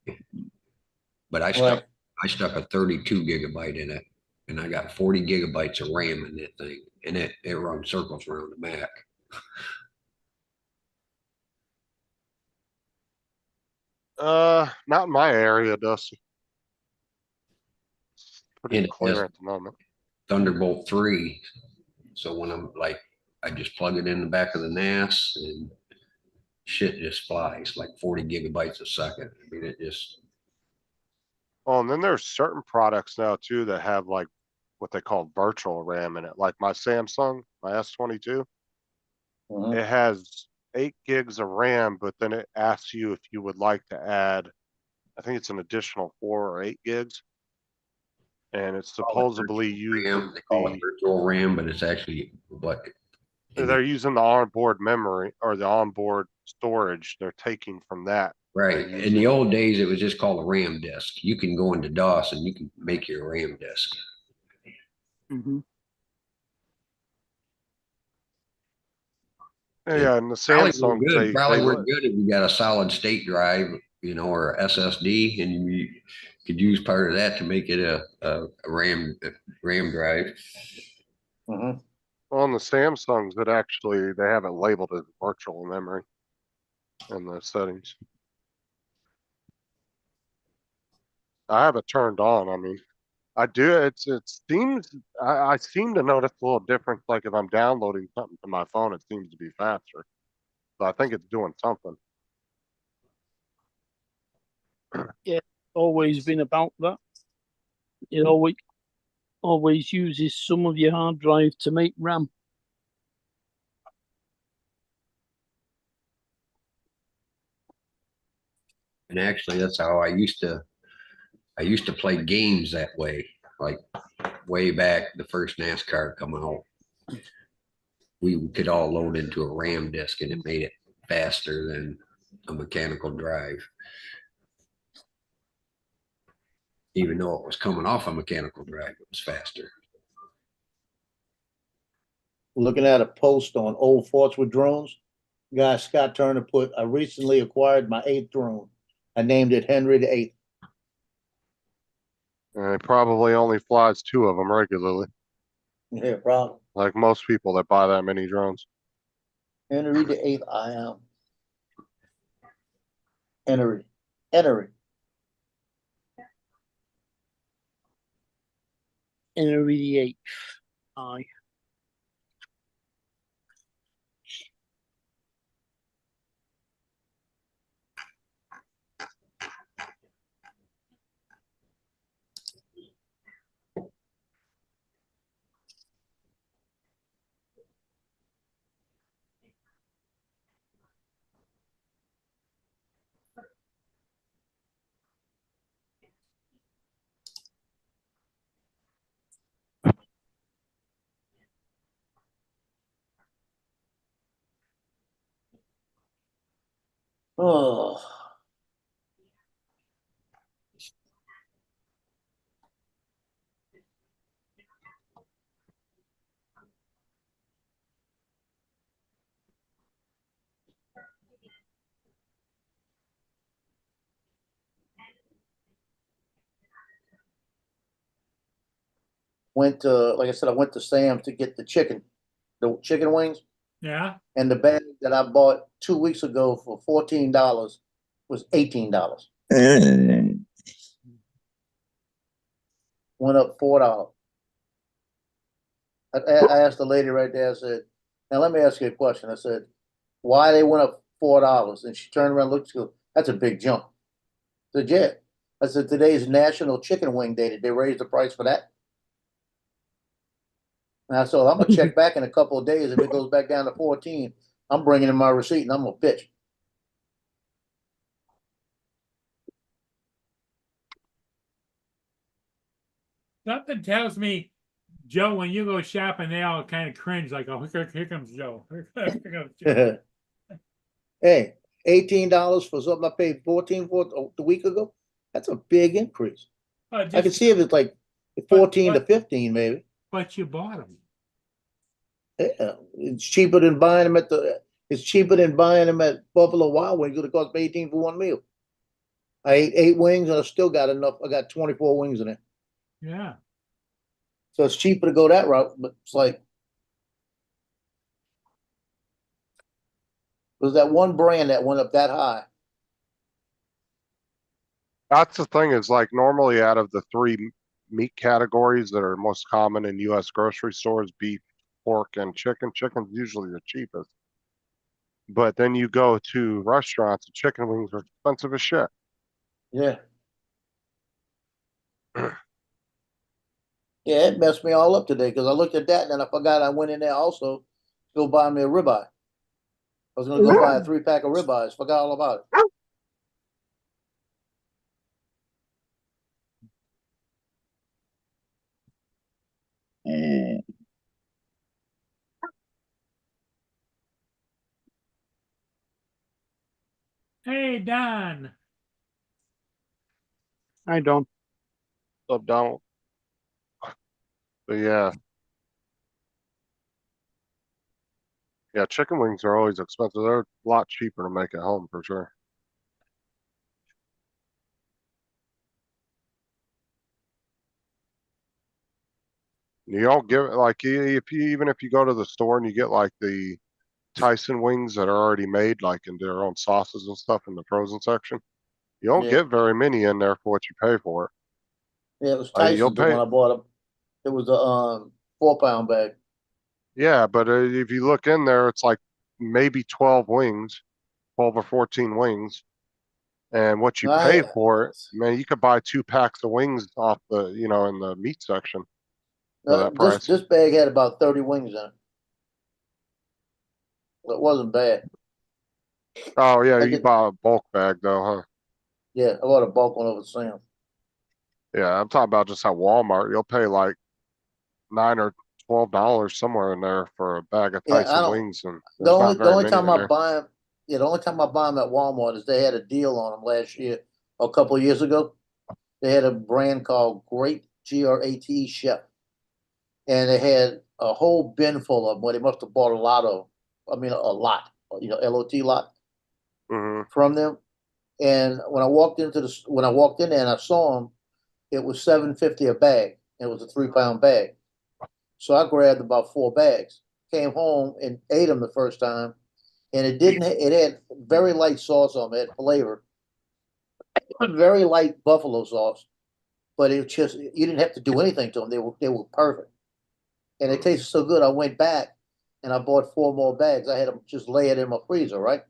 but I stuck a 32 gigabyte in it, and I got 40 gigabytes of RAM in that thing, and it runs circles around the Mac. Not in my area, Dusty. Pretty And it clear has at the moment. Thunderbolt 3. So when I'm like, I just plug it in the back of the NAS and shit just flies like 40 gigabytes a second. I mean, it just, Oh, and then there's certain products now too that have like what they call virtual RAM in it. Like my Samsung, my S22, Mhm. it has 8 gigs of RAM, but then it asks you if you would like to add, I think it's an additional 4 or 8 gigs. And it's supposedly using RAM, they call it the, virtual RAM, but it's actually what they're using the onboard memory or the onboard storage they're taking from that. right. In the old days, it was just called a RAM disk. You can go into DOS and you can make your RAM disk. Mm-hmm. Yeah, and the Probably Samsung, work good. Probably they work good if you got a solid state drive, you know, or SSD, and you could use part of that to make it a RAM drive. Mhm. on the Samsungs, it actually, they have it labeled as virtual memory in the settings. I have it turned on. I mean, I do. It seems, I seem to notice a little difference. Like if I'm downloading something to my phone, it seems to be faster. So I think it's doing something. Always been about that. It always uses some of your hard drive to make RAM. And actually, that's how I used to play games that way. Like way back, the first NASCAR come out, we could all load into a RAM disk, and it made it faster than a mechanical drive. Even though it was coming off a mechanical drive, it was faster. looking at a post on old forts with drones. Guy Scott Turner put, I recently acquired my 8th drone. I named it Henry VIII. And it probably only flies 2 of them regularly, Yeah, problem. like most people that buy that many drones. Henry VIII, I am. Henry. Henry. Henry VIII. Aye. Oh. Went to, like I said, I went to Sam's to get the chicken wings. Yeah, And the bag that I bought 2 weeks ago for $14 was $18. Went up $4. I asked the lady right there, I said, now let me ask you a question. I said, why they went up $4? And she turned around and looked, she goes, that's a big jump. I said, yeah. I said, today's National Chicken Wing Day. Did they raise the price for that? And I said, I'm gonna check back in a couple of days. If it goes back down to 14, I'm bringing in my receipt and I'm gonna bitch. something tells me, Joe, when you go shopping, they all kind of cringe like, oh, here comes Joe. Here comes Joe. Hey, $18 for something I paid 14 for the week ago. That's a big increase. I can see if it's like 14 to 15, maybe. But you bought them. Yeah, it's cheaper than buying them it's cheaper than buying them at Buffalo Wild Wings. It cost me 18 for one meal. I ate 8 wings and I still got enough. I got 24 wings in there. Yeah. So it's cheaper to go that route, but it's like, it was that one brand that went up that high. That's the thing is like normally out of the 3 meat categories that are most common in US grocery stores, beef, pork, and chicken. Chicken's usually the cheapest. But then you go to restaurants and chicken wings are expensive as shit. Yeah. Yeah, it messed me all up today because I looked at that and then I forgot I went in there also to go buy me a ribeye. I was gonna go buy a 3-pack of ribeyes. Forgot all about it. Hey, Don. I don't. Up down. But yeah. Yeah, chicken wings are always expensive. They're a lot cheaper to make at home for sure. You don't get like even if you go to the store and you get like the Tyson wings that are already made, like in their own sauces and stuff in the frozen section, you don't Yeah. get very many in there for what you pay for it. Yeah, it was You'll Tyson's the pay. one I bought up. It was a 4-pound bag. Yeah, but if you look in there, it's like maybe 12 wings, 12 or 14 wings. And what you pay for it, man, you could buy 2 packs of wings off the, in the meat section for that price. This bag had about 30 wings in it. It wasn't bad. Oh yeah, I you did- buy a bulk bag though, huh? Yeah, I bought a bulk one over Sam's. Yeah, I'm talking about just at Walmart. You'll pay like $9 or $12 somewhere in there for a bag of Yeah, I Tyson don't- wings, and The there's only not the very only many time in I there. buy them, yeah, the only time I buy them at Walmart is they had a deal on them last year or a couple of years ago. They had a brand called Great, GRAT Chef, and they had a whole bin full of them. Well, they must have bought a lot of, I mean, a lot, LOT lot Hmm. from them. And when I walked in there and I saw them, it was $7.50 a bag. It was a 3-pound bag. So I grabbed about 4 bags, came home and ate them the first time. And it had very light sauce on it, flavor, very light buffalo sauce, but it just, you didn't have to do anything to them. They were perfect. And it tasted so good. I went back and I bought 4 more bags. I had them just lay it in my freezer, right?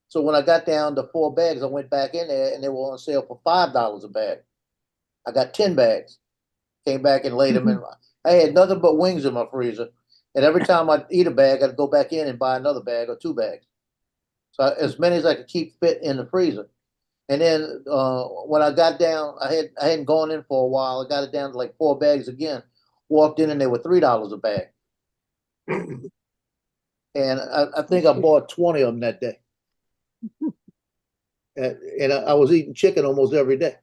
So when I got down to 4 bags, I went back in there and they were on sale for $5 a bag. I got 10 bags, came back and laid them in. I had nothing but wings in my freezer. And every time I'd eat a bag, I'd go back in and buy another bag or 2 bags. So as many as I could keep fit in the freezer. And then when I got down, I hadn't gone in for a while. I got it down to like 4 bags again. Walked in and they were $3 a bag. And I think I bought 20 of them that day. And I was eating chicken almost every day.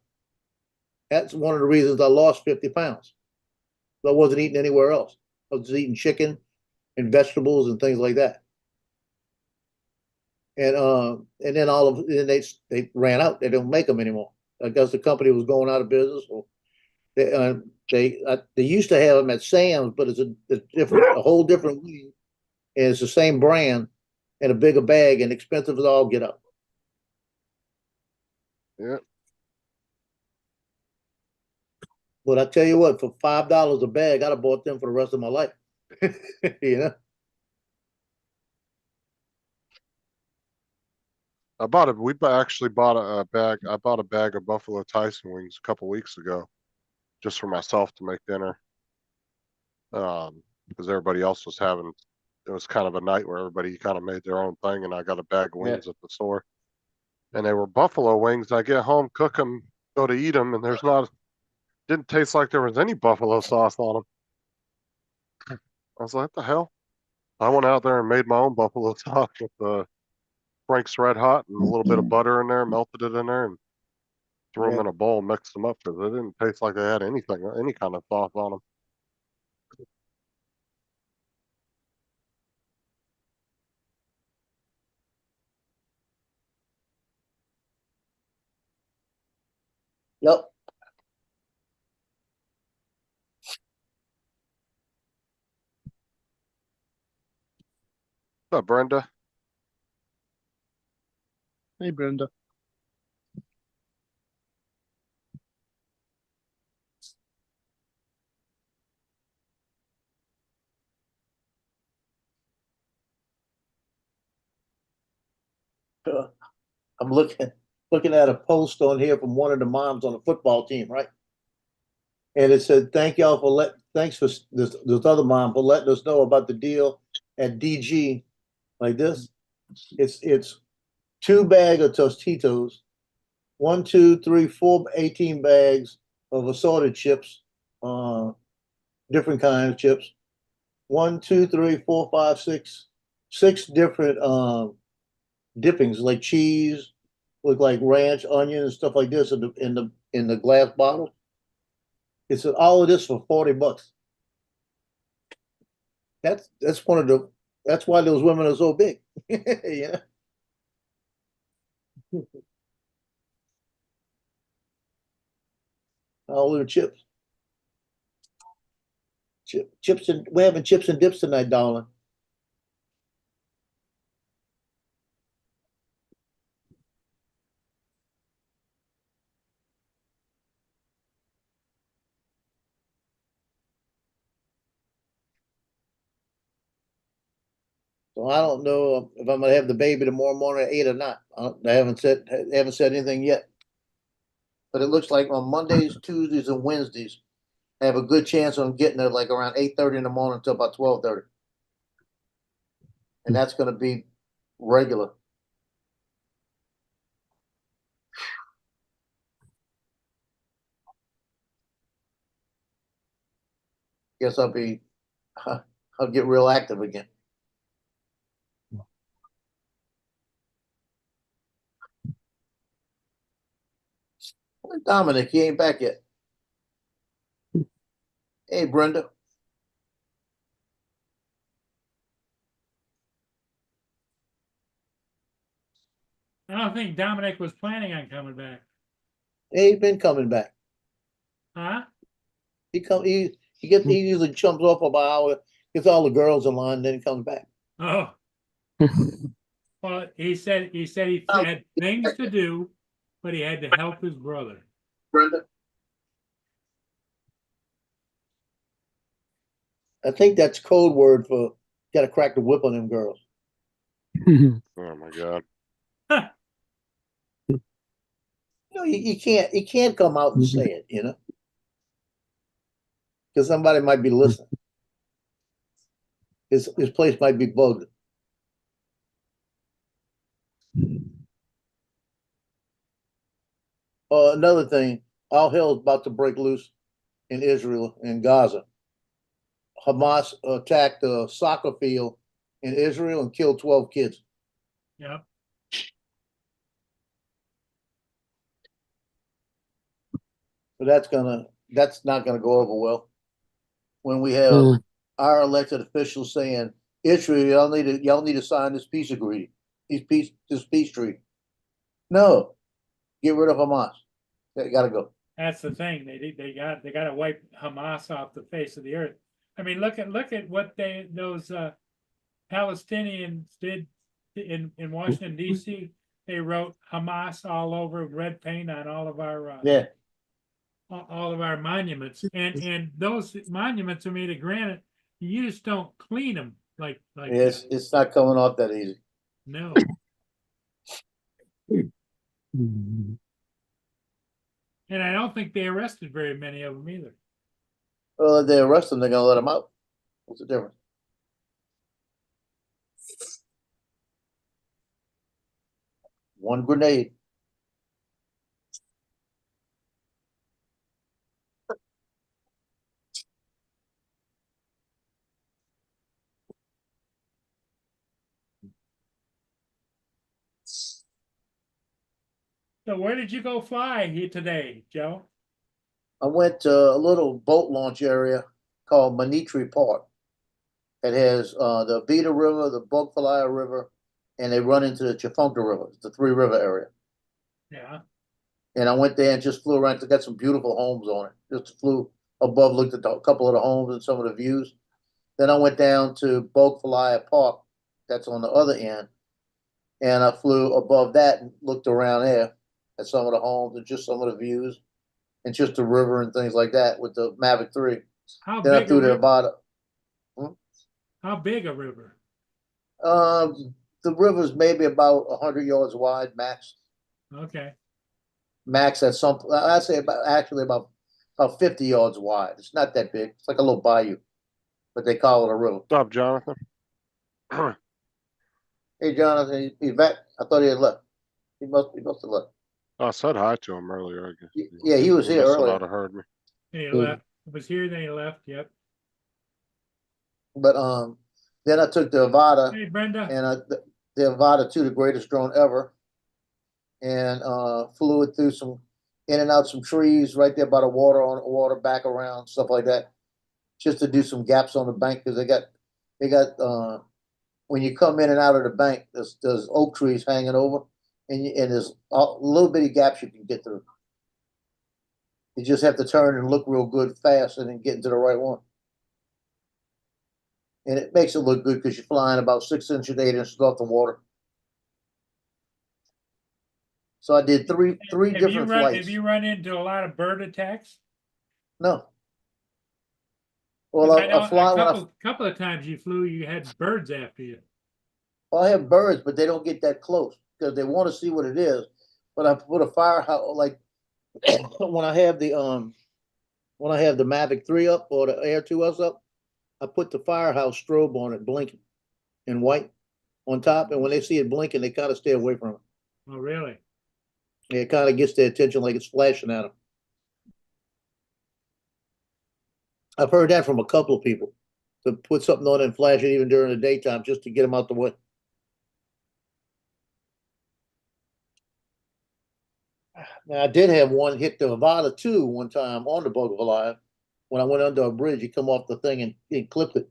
That's one of the reasons I lost 50 pounds. I wasn't eating anywhere else. I was just eating chicken and vegetables and things like that. And then they ran out. They don't make them anymore. I guess the company was going out of business. Or they used to have them at Sam's, but it's a whole different wing, and it's the same brand and a bigger bag and expensive as all get up. Yeah. But I tell you what, for $5 a bag, I'd have bought them for the rest of my life. You know. Actually bought a bag. I bought a bag of Buffalo Tyson wings a couple weeks ago, just for myself to make dinner. Because everybody else was having, it was kind of a night where everybody kind of made their own thing, and I got a bag of wings at the store, and they were buffalo wings. I get home, cook them, go to eat them, and didn't taste like there was any buffalo sauce on them. I was like, what the hell? I went out there and made my own buffalo sauce with the Frank's Red Hot and a little bit of butter in there, melted it in there, and threw them in a bowl, mixed them up, because they didn't taste like they had any kind of sauce on them. Yep. What's up, Brenda? Hey, Brenda. I'm looking at a post on here from one of the moms on the football team, right? And it said, thanks for this other mom for letting us know about the deal at DG like this. It's 2 bags of Tostitos, 1, 2, 3, 4, 18 bags of assorted chips, different kinds of chips. 1, 2, 3, 4, 5, 6 different dippings like cheese, with like ranch, onion, and stuff like this in the glass bottle. It's all of this for $40. That's why those women are so big. Yeah. All the chips. Chips and we're having chips and dips tonight, darling. So I don't know if I'm gonna have the baby tomorrow morning at 8 or not. They haven't said anything yet. But it looks like on Mondays, Tuesdays, and Wednesdays, I have a good chance on getting it like around 8:30 in the morning until about 12:30. And that's gonna be regular. Guess I'll get real active again. Dominic, he ain't back yet. Hey, Brenda. I don't think Dominic was planning on coming back. He ain't been coming back. Huh? He usually jumps off about an hour, gets all the girls in line, then he comes back. Oh, well, he said he had things to do, but he had to help his brother. Brenda? I think that's code word for gotta crack the whip on them girls. Oh my God. You know, you can't come out and say it, you know? Because somebody might be listening. His place might be bugged. Another thing, all hell's about to break loose in Israel and Gaza. Hamas attacked a soccer field in Israel and killed 12 kids. Yep. So that's not gonna go over well. When we have our elected officials saying, Israel, y'all need to sign this peace agreement, this peace treaty. No, get rid of Hamas. They gotta go. That's the thing. They got to wipe Hamas off the face of the earth. I mean, look at what those Palestinians did in Washington D.C. They wrote Hamas all over red paint on all of our Yeah, all of our monuments, and those monuments are made of granite. You just don't clean them like yes, it's not coming off that easy. no. And I don't think they arrested very many of them either. Well, if they arrest them, they're gonna let them out. What's the difference? One grenade. So where did you go fly here today, Joe? I went to a little boat launch area called Manitri Park. It has the Beta River, the Bogfalaya River, and they run into the Chafunka River. It's the three river area. Yeah. And I went there and just flew around. It's got some beautiful homes on it. Just flew above, looked at a couple of the homes and some of the views. Then I went down to Bogfalaya Park, that's on the other end, and I flew above that and looked around there at some of the homes and just some of the views and just the river and things like that with the Mavic 3. How Then I big a flew to river? about How big a river? the river's maybe about 100 yards wide max. Okay. Max at some, I'd say about 50 yards wide. It's not that big. It's like a little bayou, but they call it a river. What's up, Jonathan? Hey, Jonathan, he's back. I thought he had left. He must have left. I said hi to him earlier, I guess. Yeah, he was here must earlier. not have heard me. And he left. It was here, then he left. Yep. But then I took the Avata, Hey, Brenda. and the Avata 2, the greatest drone ever, and flew it through in and out some trees right there by the water back around, stuff like that, just to do some gaps on the bank because they got when you come in and out of the bank, there's oak trees hanging over, and there's little bitty gaps you can get through. You just have to turn and look real good fast and then get into the right one. And it makes it look good because you're flying about 6 inches, 8 inches off the water. So I did three different flights. Have you run into a lot of bird attacks? No. Well, 'Cause I know I fly a couple of times you flew, you had birds after you. well, I have birds, but they don't get that close because they want to see what it is. But I put a firehouse like when I have the Mavic 3 up or the Air 2S up, I put the firehouse strobe on it, blinking in white on top, and when they see it blinking, they kind of stay away from it. Oh, really? It kind of gets their attention like it's flashing at them. I've heard that from a couple of people to put something on and flash it even during the daytime just to get them out the way. Now, I did have one hit the Avata 2 one time on the Bogfalaya. When I went under a bridge, he come off the thing and clipped it.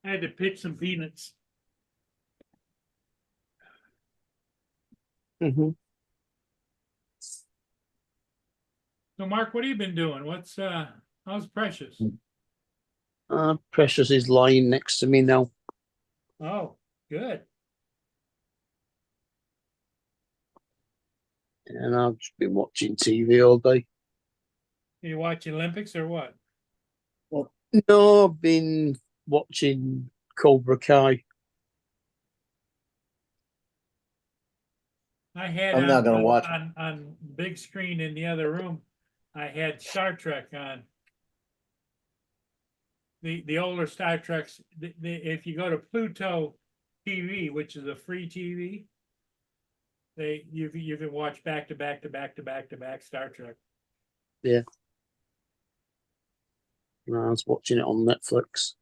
I had to pick some peanuts. Mm-hmm. So Mark, what have you been doing? How's Precious? Precious is lying next to me now. Oh, good. And I've just been watching TV all day. You watching Olympics or what? No, I've been watching Cobra Kai. I had I'm not gonna watch it. on big screen in the other room. I had Star Trek on. The older Star Treks. If you go to Pluto TV, which is a free TV, you can watch back to back to back to back to back Star Trek. And I was watching it on Netflix.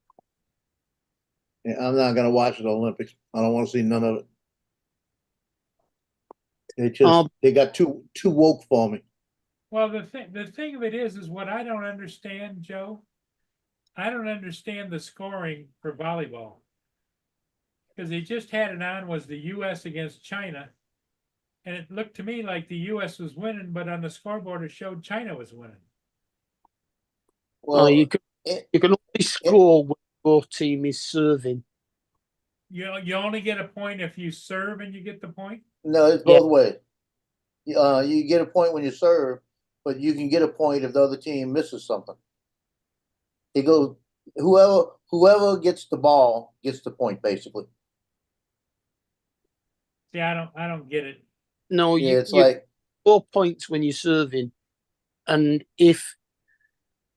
Yeah, I'm not gonna watch the Olympics. I don't want to see none of it. They got too woke for me. Well, the thing of it is what I don't understand, Joe. I don't understand the scoring for volleyball because they just had it on was the U.S. against China, and it looked to me like the U.S. was winning, but on the scoreboard it showed China was winning. Well, you can only score when your team is serving. You only get a point if you serve and you get the point. no, it's both ways. You get a point when you serve, but you can get a point if the other team misses something. It goes whoever gets the ball gets the point, basically. See, I don't get it. No, Yeah, it's you like 4 points when you're serving, and if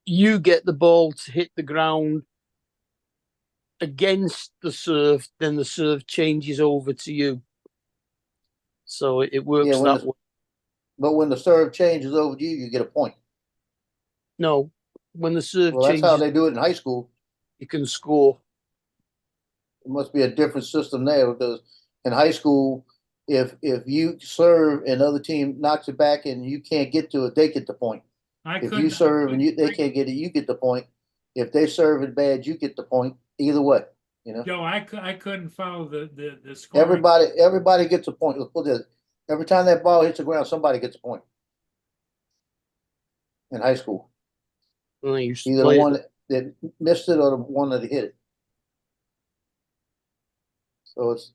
you get the ball to hit the ground against the serve, then the serve changes over to you. So it works that way. But when the serve changes over to you, you get a point. No, when the serve Well, that's changes, how they do it in high school. you can score. It must be a different system there because in high school, if you serve and the other team knocks it back and you can't get to it, they get the point. If you serve and they can't get it, you get the point. If they serve it bad, you get the point. Either way, you know. Joe, I couldn't follow the scoring. Everybody gets a point. Let's put this. Every time that ball hits the ground, somebody gets a point. In high school, You either the one that missed it or the one that hit it. So it's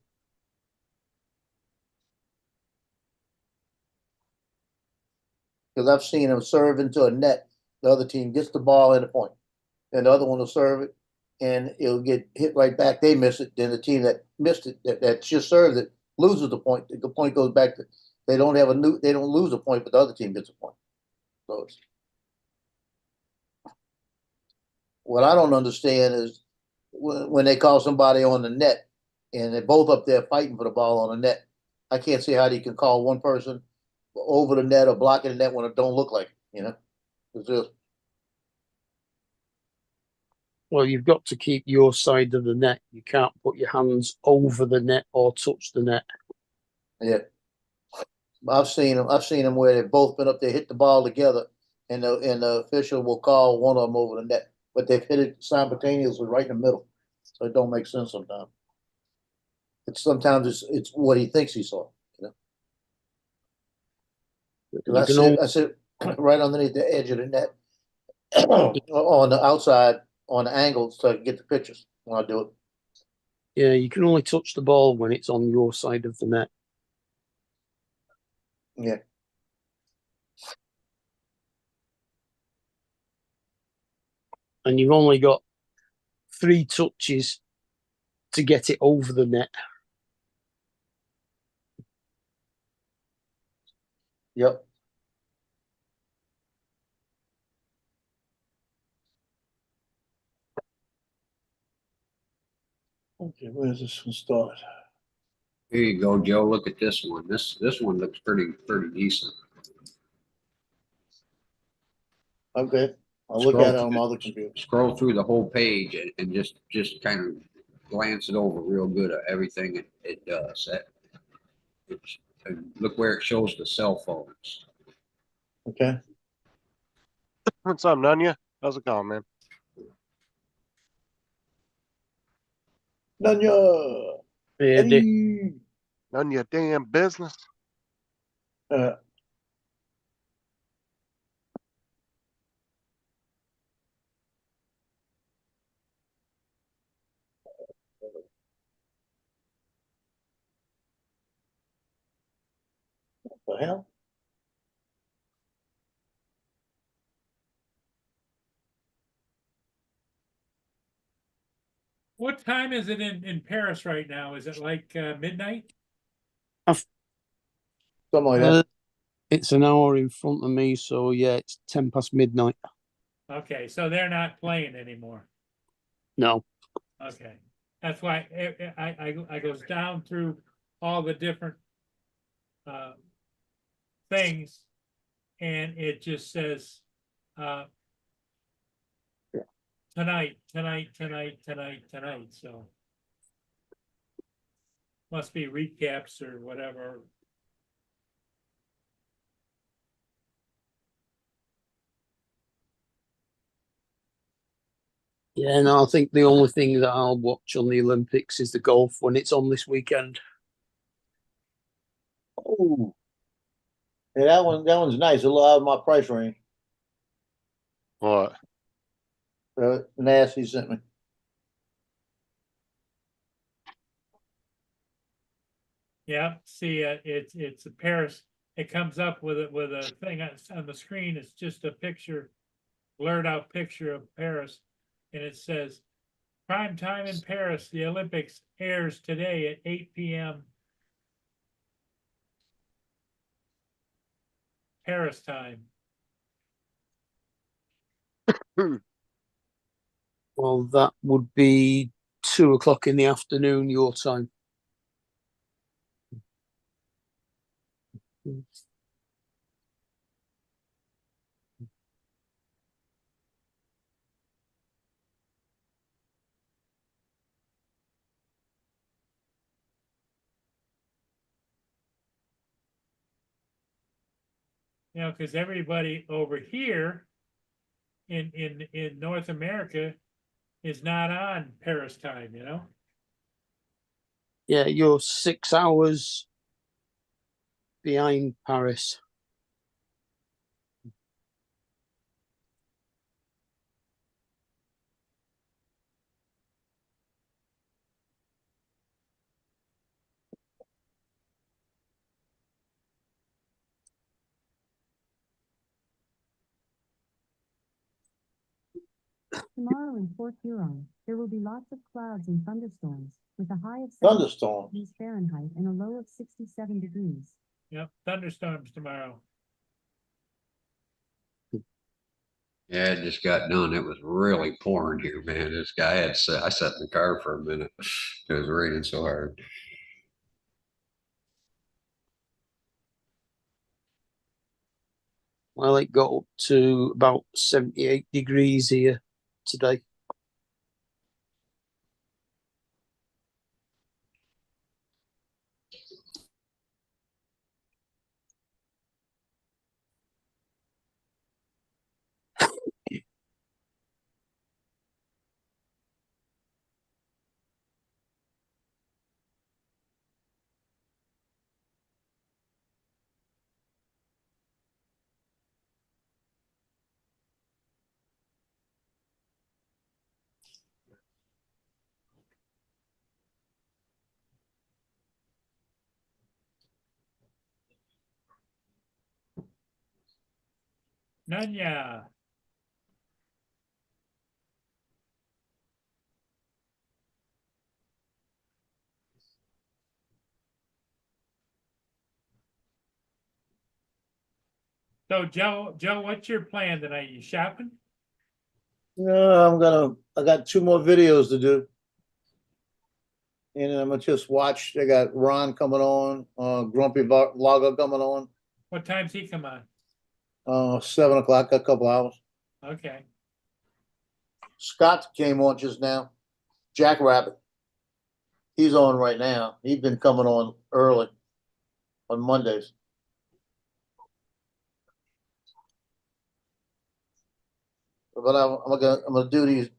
because I've seen them serve into a net. The other team gets the ball and a point, and the other one will serve it, and it'll get hit right back. They miss it. Then the team that missed it, that just served it, loses the point. The point goes back to they don't lose a point, but the other team gets a point. So it's, what I don't understand is when they call somebody on the net and they're both up there fighting for the ball on the net. I can't see how you can call one person over the net or blocking the net when it don't look like it, you know. It's just Well, you've got to keep your side of the net. You can't put your hands over the net or touch the net. yeah. I've seen them where they've both been up there, hit the ball together, and the official will call one of them over the net, but they've hit it simultaneously right in the middle, so it don't make sense sometimes. Sometimes it's what he thinks he saw, you know. I sit right underneath the edge of the net on the outside on the angles so I can get the pictures when I do it. Yeah, you can only touch the ball when it's on your side of the net. Yeah. And you've only got 3 touches to get it over the net. Yep. Okay, where's this one start? Here you go, Joe. Look at this one. This one looks pretty decent. Okay, I'll look at it on my other computer. Scroll through the whole page and just kind of glance it over real good at everything it does. And look where it shows the cell phones. Okay. What's up, Nunya? How's it going, man? None your, Yeah, Dick. None of your damn business. uh, the hell? What time is it in Paris right now? Is it like midnight? Something like that. It's an hour in front of me, so yeah, it's 10 past midnight. Okay, so they're not playing anymore. No. Okay, that's why I goes down through all the different things, and it just says tonight, tonight. So must be recaps or whatever. Yeah, no, I think the only thing that I'll watch on the Olympics is the golf when it's on this weekend. Oh. Yeah, that one's nice. A lot of my price range. What? Nasty sent me. Yeah, see, it's a Paris. It comes up with a thing on the screen. It's just a picture, blurred out picture of Paris, and it says, "Prime time in Paris. The Olympics airs today at 8 p.m. Paris time." Well, that would be 2 o'clock in the afternoon, your time. You know, because everybody over here in North America is not on Paris time. You know. Yeah, you're 6 hours behind Paris. Tomorrow in Port Huron, there will be lots of clouds and thunderstorms, with a high of 70 Thunderstorm. degrees Fahrenheit and a low of 67 degrees. Yep, thunderstorms tomorrow. Yeah, it just got done. It was really pouring here, man. This guy I sat in the car for a minute. It was raining so hard. Well, it got up to about 78 degrees here today. Nanya. So Joe, what's your plan tonight? You shopping? No, I got 2 more videos to do. And I'm gonna just watch. I got Ron coming on, Grumpy Vlogger coming on, What time's he come on? 7 o'clock, a couple hours. Okay. Scott came on just now. Jackrabbit. He's on right now. He's been coming on early on Mondays. But I'm gonna do these.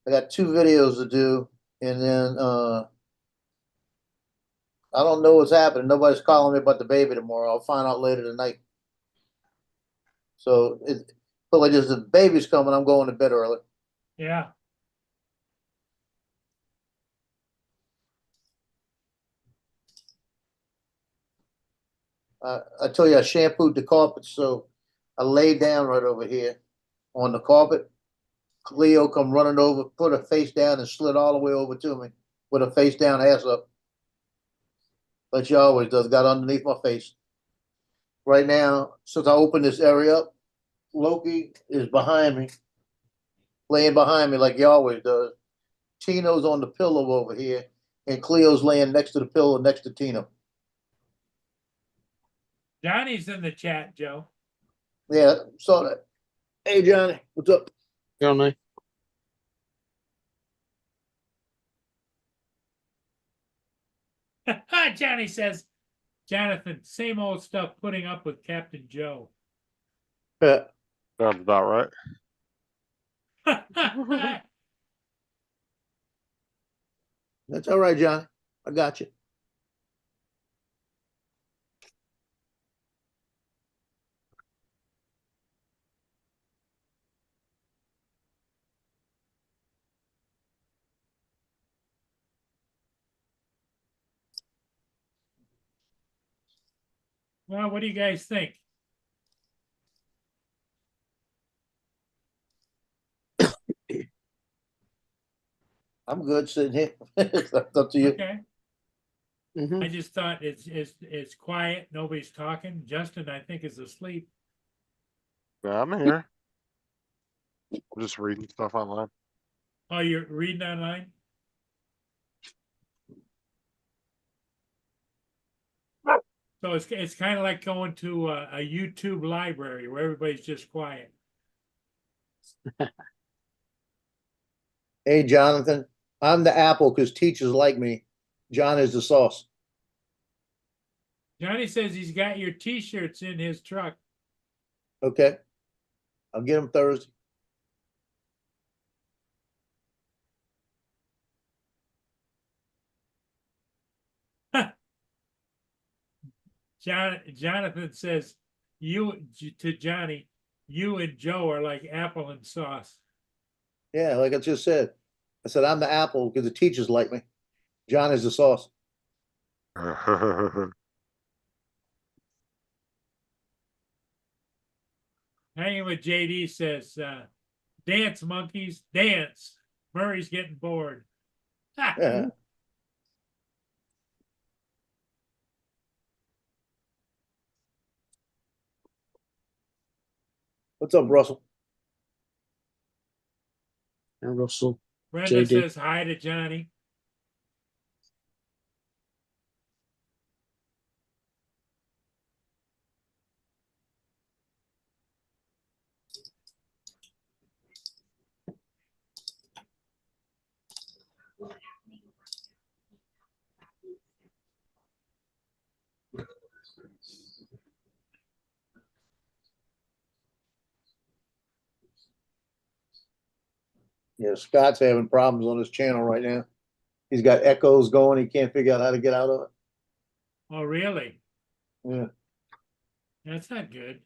I got 2 videos to do. And then, I don't know what's happening. Nobody's calling me about the baby tomorrow. I'll find out later tonight. So but like just the baby's coming, I'm going to bed early. Yeah. I tell you, I shampooed the carpet, so I laid down right over here on the carpet. Cleo come running over, put her face down and slid all the way over to me with her face down, ass up. Like she always does, got underneath my face. Right now, since I opened this area up, Loki is behind me, laying behind me like he always does. Tino's on the pillow over here, and Cleo's laying next to the pillow next to Tino. Johnny's in the chat, Joe. Yeah, saw that. Hey, Johnny, what's up? Johnny. Johnny says, Jonathan, same old stuff putting up with Captain Joe. Sounds about right. That's all right, Johnny. I got you. Well, what do you guys think? I'm good sitting here. It's up to you. Okay. Mhm. I just thought it's quiet. Nobody's talking. Justin, I think, is asleep. Yeah, I'm here. I'm just reading stuff online. Oh, you're reading online? So it's kind of like going to a YouTube library where everybody's just quiet. Hey, Jonathan, I'm the apple because teachers like me. John is the sauce. Johnny says he's got your T-shirts in his truck. Okay. I'll get them Thursday. Jonathan says to Johnny, you and Joe are like apple and sauce. Yeah, like I just said. I said I'm the apple because the teachers like me. John is the sauce. Hanging with JD says, dance monkeys, dance. Murray's getting bored. Yeah. What's up, Russell? And Russell. Brenda JD. says hi to Johnny. Yeah, Scott's having problems on his channel right now. He's got echoes going. He can't figure out how to get out of it. Oh, really? Yeah. That's not good.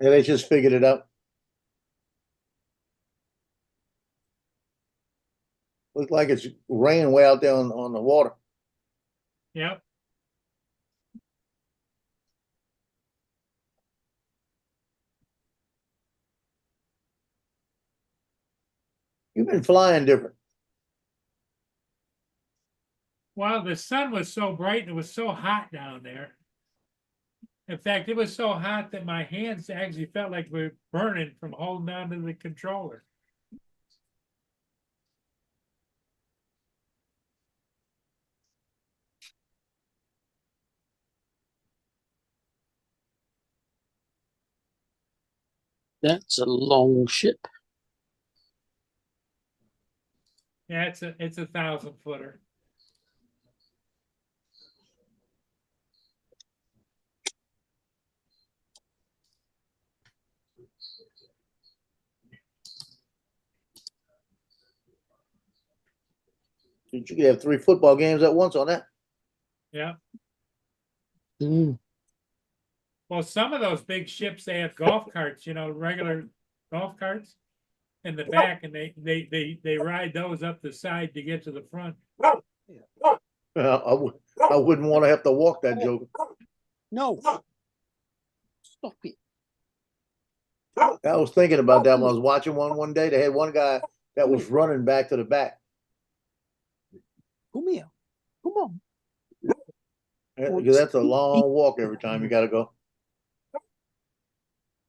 Yeah, they just figured it out. Looks like it's raining way out there on the water. Yep. You've been flying different. Well, the sun was so bright and it was so hot down there. In fact, it was so hot that my hands actually felt like they were burning from holding on to the controller. That's a long ship. Yeah, it's a 1,000-footer. You could have 3 football games at once on that. Yeah. Mm. Well, some of those big ships, they have golf carts, regular golf carts in the back, and they ride those up the side to get to the front. I wouldn't want to have to walk that joke. No. Stop it. I was thinking about that when I was watching one day. They had one guy that was running back to the back. Come here. Come on. Because that's a long walk every time you gotta go.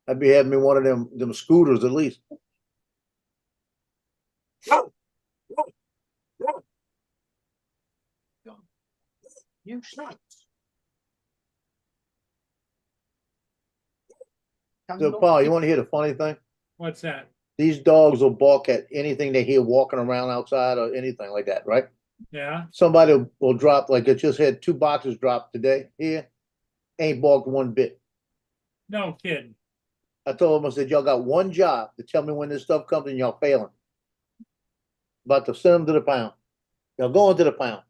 I'd be having me one of them scooters at least. You stop. So Paul, you want to hear the funny thing? What's that? These dogs will bark at anything they hear walking around outside or anything like that, right? Yeah. Somebody will drop, like it just had 2 boxes dropped today here. Ain't barked one bit. No kidding. I told them, I said, y'all got one job to tell me when this stuff comes and y'all failing. About to send them to the pound. Y'all going to the pound.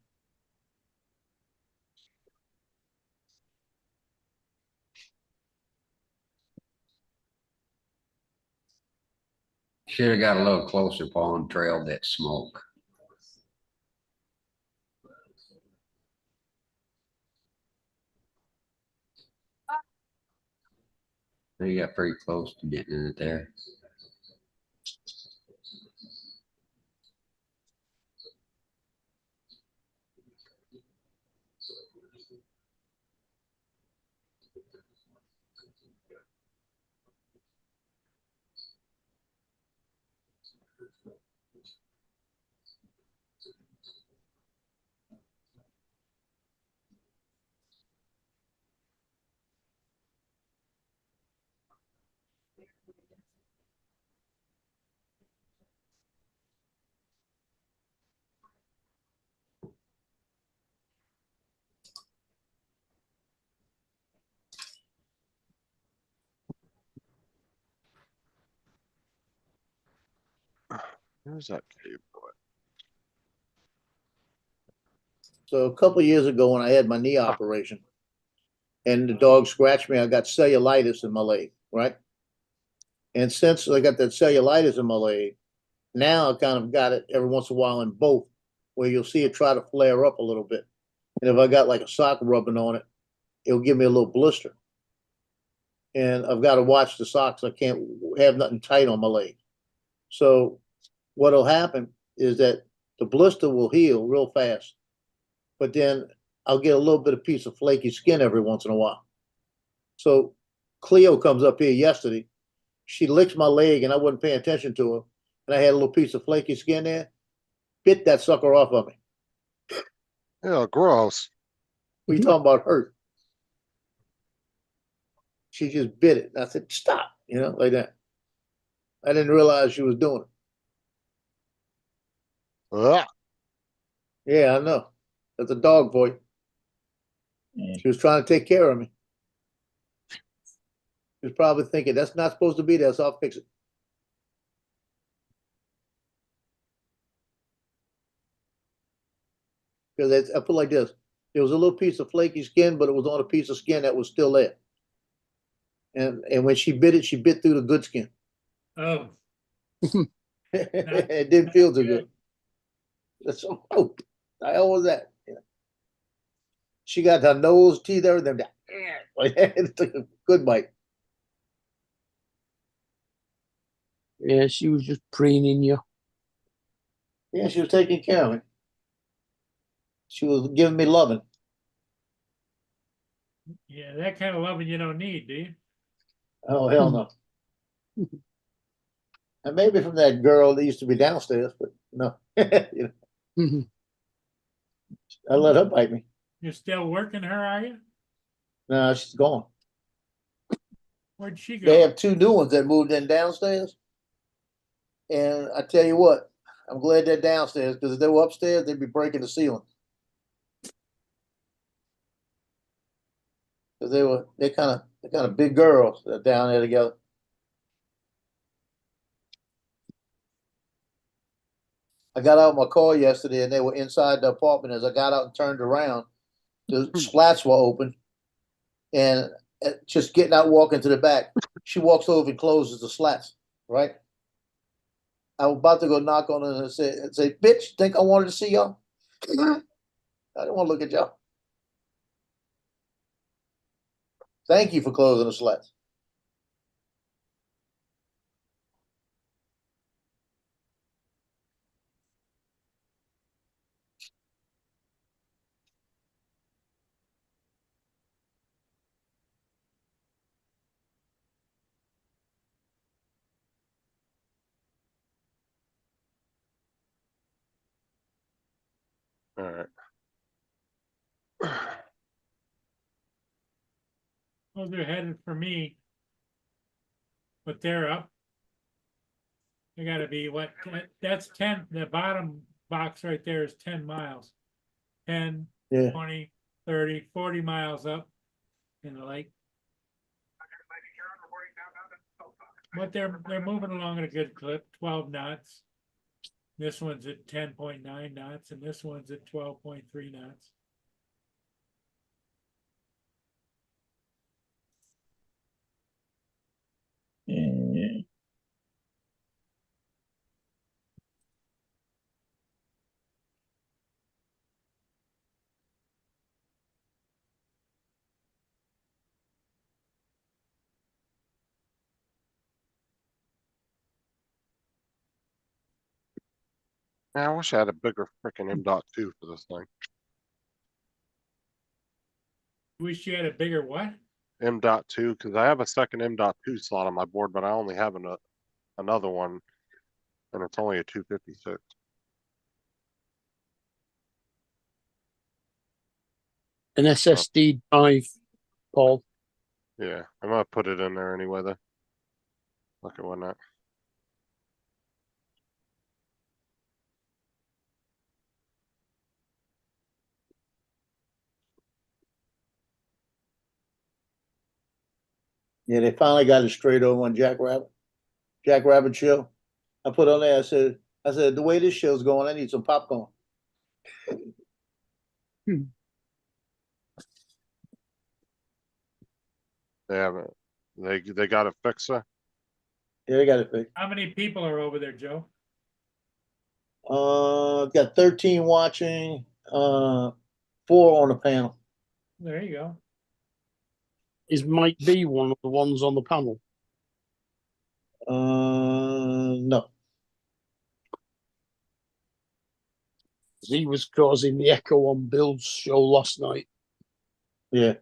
Should have got a little closer, Paul, and trailed that smoke. You got pretty close to getting in it there. Where's that cable? So a couple of years ago when I had my knee operation and the dog scratched me, I got cellulitis in my leg, right? And since I got that cellulitis in my leg, now I kind of got it every once in a while in both, where you'll see it try to flare up a little bit. And if I got like a sock rubbing on it, it'll give me a little blister. And I've got to watch the socks. I can't have nothing tight on my leg. So what'll happen is that the blister will heal real fast, but then I'll get a little bit of piece of flaky skin every once in a while. So Cleo comes up here yesterday. She licks my leg and I wasn't paying attention to her. And I had a little piece of flaky skin there. Bit that sucker off of me. Yeah, gross. What are you talking about hurt? She just bit it. And I said, stop, like that. I didn't realize she was doing it. Ugh. Yeah, I know. That's a dog boy. She was trying to take care of me. She was probably thinking, that's not supposed to be there, so I'll fix it. Because I put it like this. There was a little piece of flaky skin, but it was on a piece of skin that was still there. And when she bit through the good skin. Oh. It didn't feel too good. So, oh, the hell was that? Yeah. She got her nose, teeth, everything. It took a good bite. Yeah, she was just preening you. Yeah, she was taking care of me. She was giving me loving. Yeah, that kind of loving you don't need, do you? Oh, hell no. And maybe from that girl that used to be downstairs, but no. I let her bite me. You're still working her, are you? No, she's gone. Where'd she They go? have two new ones that moved in downstairs. And I tell you what, I'm glad they're downstairs, because if they were upstairs, they'd be breaking the ceiling. Cause they're kind of big girls that are down there together. I got out of my car yesterday and they were inside the apartment. As I got out and turned around, the slats were open. And just getting out, walking to the back, she walks over and closes the slats, right? I was about to go knock on her and say, bitch, think I wanted to see y'all? I didn't want to look at y'all. Thank you for closing the slats. All right. Oh, they're headed for me. But they're up. They gotta be what, that's 10, the bottom box right there is 10 miles. 10, Yeah. 20, 30, 40 miles up in the lake. But they're moving along at a good clip, 12 knots. This one's at 10.9 knots and this one's at 12.3 knots. Yeah. Man, I wish I had a bigger freaking M.2 for this thing. Wish you had a bigger what? M.2, because I have a second M.2 slot on my board, but I only have another one, and it's only a 256. An SSD drive, Paul. Yeah, I'm gonna put it in there anyway, though. Look at whatnot. Yeah, they finally got it straight over on Jack Rabbit show. I put on there, I said, the way this show's going, I need some popcorn. They haven't. They got a fixer. Yeah, they got it fixed. How many people are over there, Joe? Got 13 watching, 4 on the panel. There you go. Is Mike B one of the ones on the panel? No. He was causing the echo on Bill's show last night. Yeah.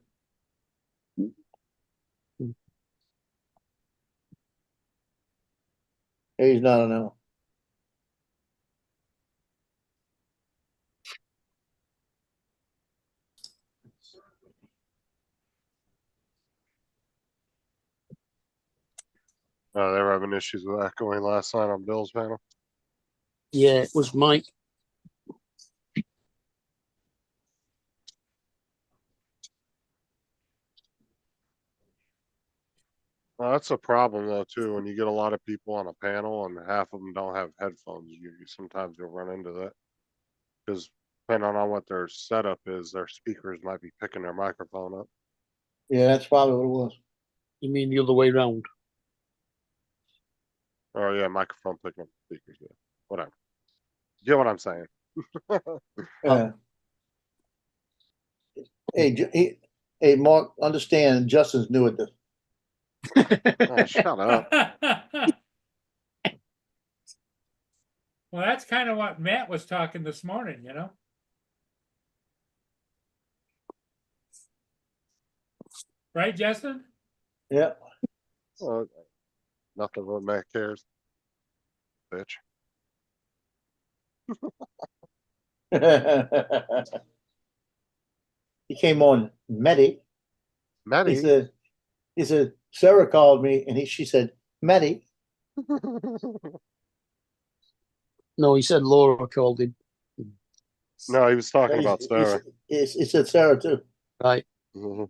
He's not on that one. They were having issues with echoing last night on Bill's panel. Yeah, it was Mike. Well, that's a problem though too. When you get a lot of people on a panel and half of them don't have headphones, sometimes you'll run into that. Because depending on what their setup is, their speakers might be picking their microphone up. Yeah, that's probably what it was. You mean the other way round? Oh yeah, microphone picking up speakers. Yeah, whatever. You get what I'm saying? Yeah. Hey, Mark, understand Justin's new at this. Oh, shut up. Well, that's kind of what Matt was talking this morning, you know? Right, Justin? Yeah. Nothing but Matt cares. Bitch. He came on Medi. Matty. He said, Sarah called me and she said, Matty, No, he said Laura called him. No, he was talking about Sarah. he said Sarah too. Right. Mhm.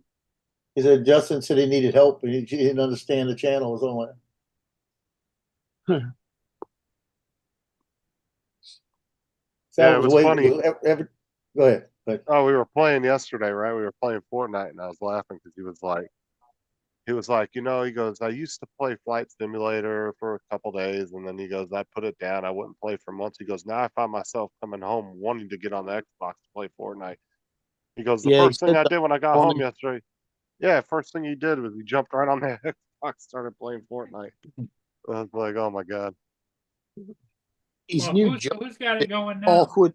He said Justin said he needed help and he didn't understand the channel or something. Yeah, it was funny. Go ahead. Go ahead. Oh, we were playing yesterday, right? We were playing Fortnite, and I was laughing because he was like, you know, he goes, I used to play Flight Simulator for a couple days, and then he goes, I put it down. I wouldn't play for months. He goes, now I find myself coming home wanting to get on the Xbox to play Fortnite. He goes, the Yeah, he first thing said I that did when I got morning. home yesterday, yeah, first thing he did was he jumped right on the Xbox, started playing Fortnite. I was like, oh my god. His Well, new who's, job who's got it going now? awkward.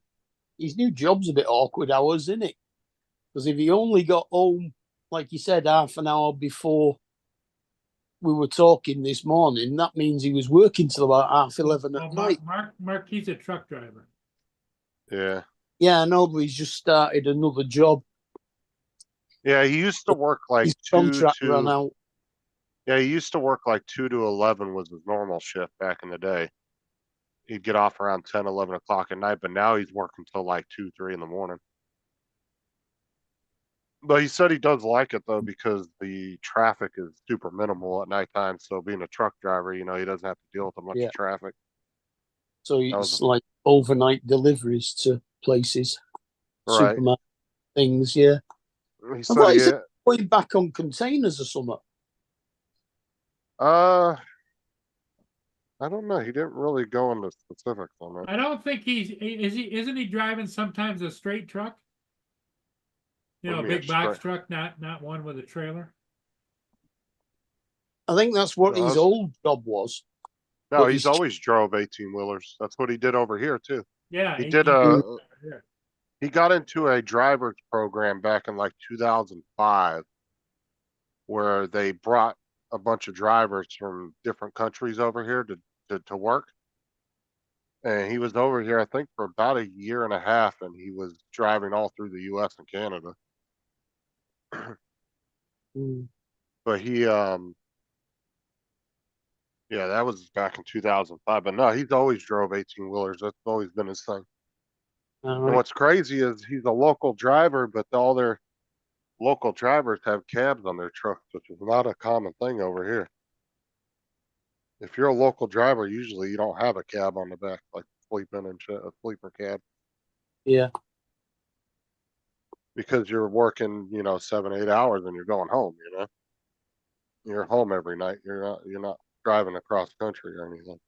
His new job's a bit awkward hours, isn't it? Because if he only got home, like you said, half an hour before we were talking this morning, that means he was working till about 11:30 Well, at night. Mark, he's a truck driver. Yeah. Yeah, I know, but he's just started another job. Yeah, he used to work like His 2 contract ran to out. yeah, he used to work like 2 to 11 was his normal shift back in the day. He'd get off around 10, 11 o'clock at night, but now he's working till like 2, 3 in the morning. But he said he does like it though because the traffic is super minimal at nighttime. So being a truck driver, you know, he doesn't have to deal with a bunch Yeah. of traffic. So That was it's like overnight deliveries to places, right. supermarket things. Yeah, He I said thought he he said going back on containers or something. uh I don't know. He didn't really go into specifics on that. I don't think isn't he driving sometimes a straight truck? You What know, do a you mean, big box straight? truck, not one with a trailer. I think that's what his Does? old job was. No, But he's always drove 18 wheelers. That's what he did over here too. Yeah, He did yeah. he got into a driver's program back in like 2005 where they brought a bunch of drivers from different countries over here to work. And he was over here, I think, for about a year and a half, and he was driving all through the US and Canada. But yeah, that was back in 2005. But no, he's always drove 18 wheelers. That's always been his thing. And what's crazy is he's a local driver, but all their local drivers have cabs on their trucks, which is not a common thing over here. If you're a local driver, usually you don't have a cab on the back, like sleeping and shit, a sleeper cab, Yeah. because you're working, you know, 7, 8 hours and you're going home, you know. You're home every night. You're not driving across country or anything.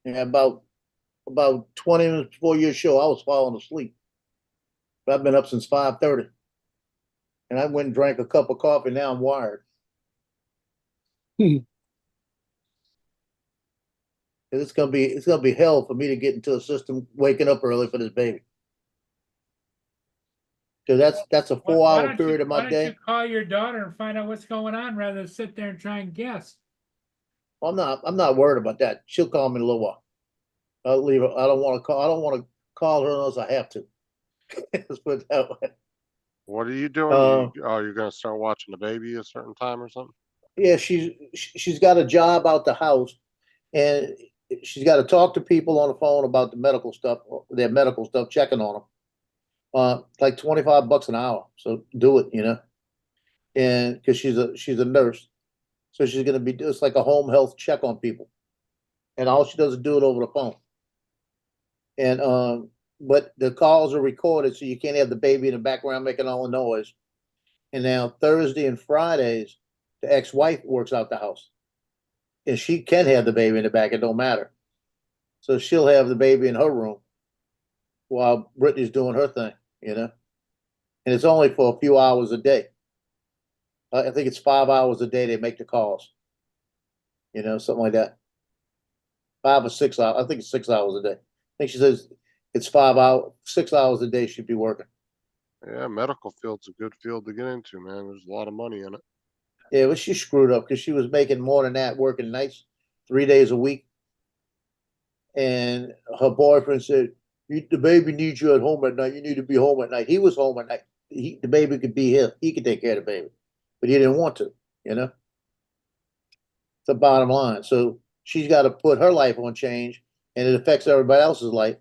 Yeah, about 20 minutes before your show, I was falling asleep. But I've been up since 5:30. And I went and drank a cup of coffee. Now I'm wired. It's gonna be hell for me to get into a system waking up early for this baby. Because that's a Why 4-hour don't period of why my don't day. you call your daughter and find out what's going on rather than sit there and try and guess? I'm not worried about that. She'll call me in a little while. I'll leave her. I don't want to call her unless I have to. Let's put it that way. What are you doing? You're gonna start watching the baby a certain time or something? Yeah, she's got a job out the house, and she's got to talk to people on the phone about their medical stuff, checking on them. Like $25 an hour. So do it, you know. And because she's a nurse, so she's gonna be just like a home health check on people, and all she does is do it over the phone. And but the calls are recorded, so you can't have the baby in the background making all the noise. And now Thursday and Fridays, the ex-wife works out the house, and she can have the baby in the back. It don't matter. So she'll have the baby in her room while Brittany's doing her thing, you know. And it's only for a few hours a day. I think it's 5 hours a day they make the calls. You know, something like that. 5 or 6 hours. I think it's 6 hours a day. I think she says it's 5 hours, 6 hours a day she'd be working. Yeah, medical field's a good field to get into, man. There's a lot of money in it. Yeah, but she screwed up because she was making more than that working nights, 3 days a week. And her boyfriend said, the baby needs you at home at night. You need to be home at night. He was home at night. The baby could be here. He could take care of the baby, but he didn't want to, you know? It's the bottom line. So she's got to put her life on change and it affects everybody else's life.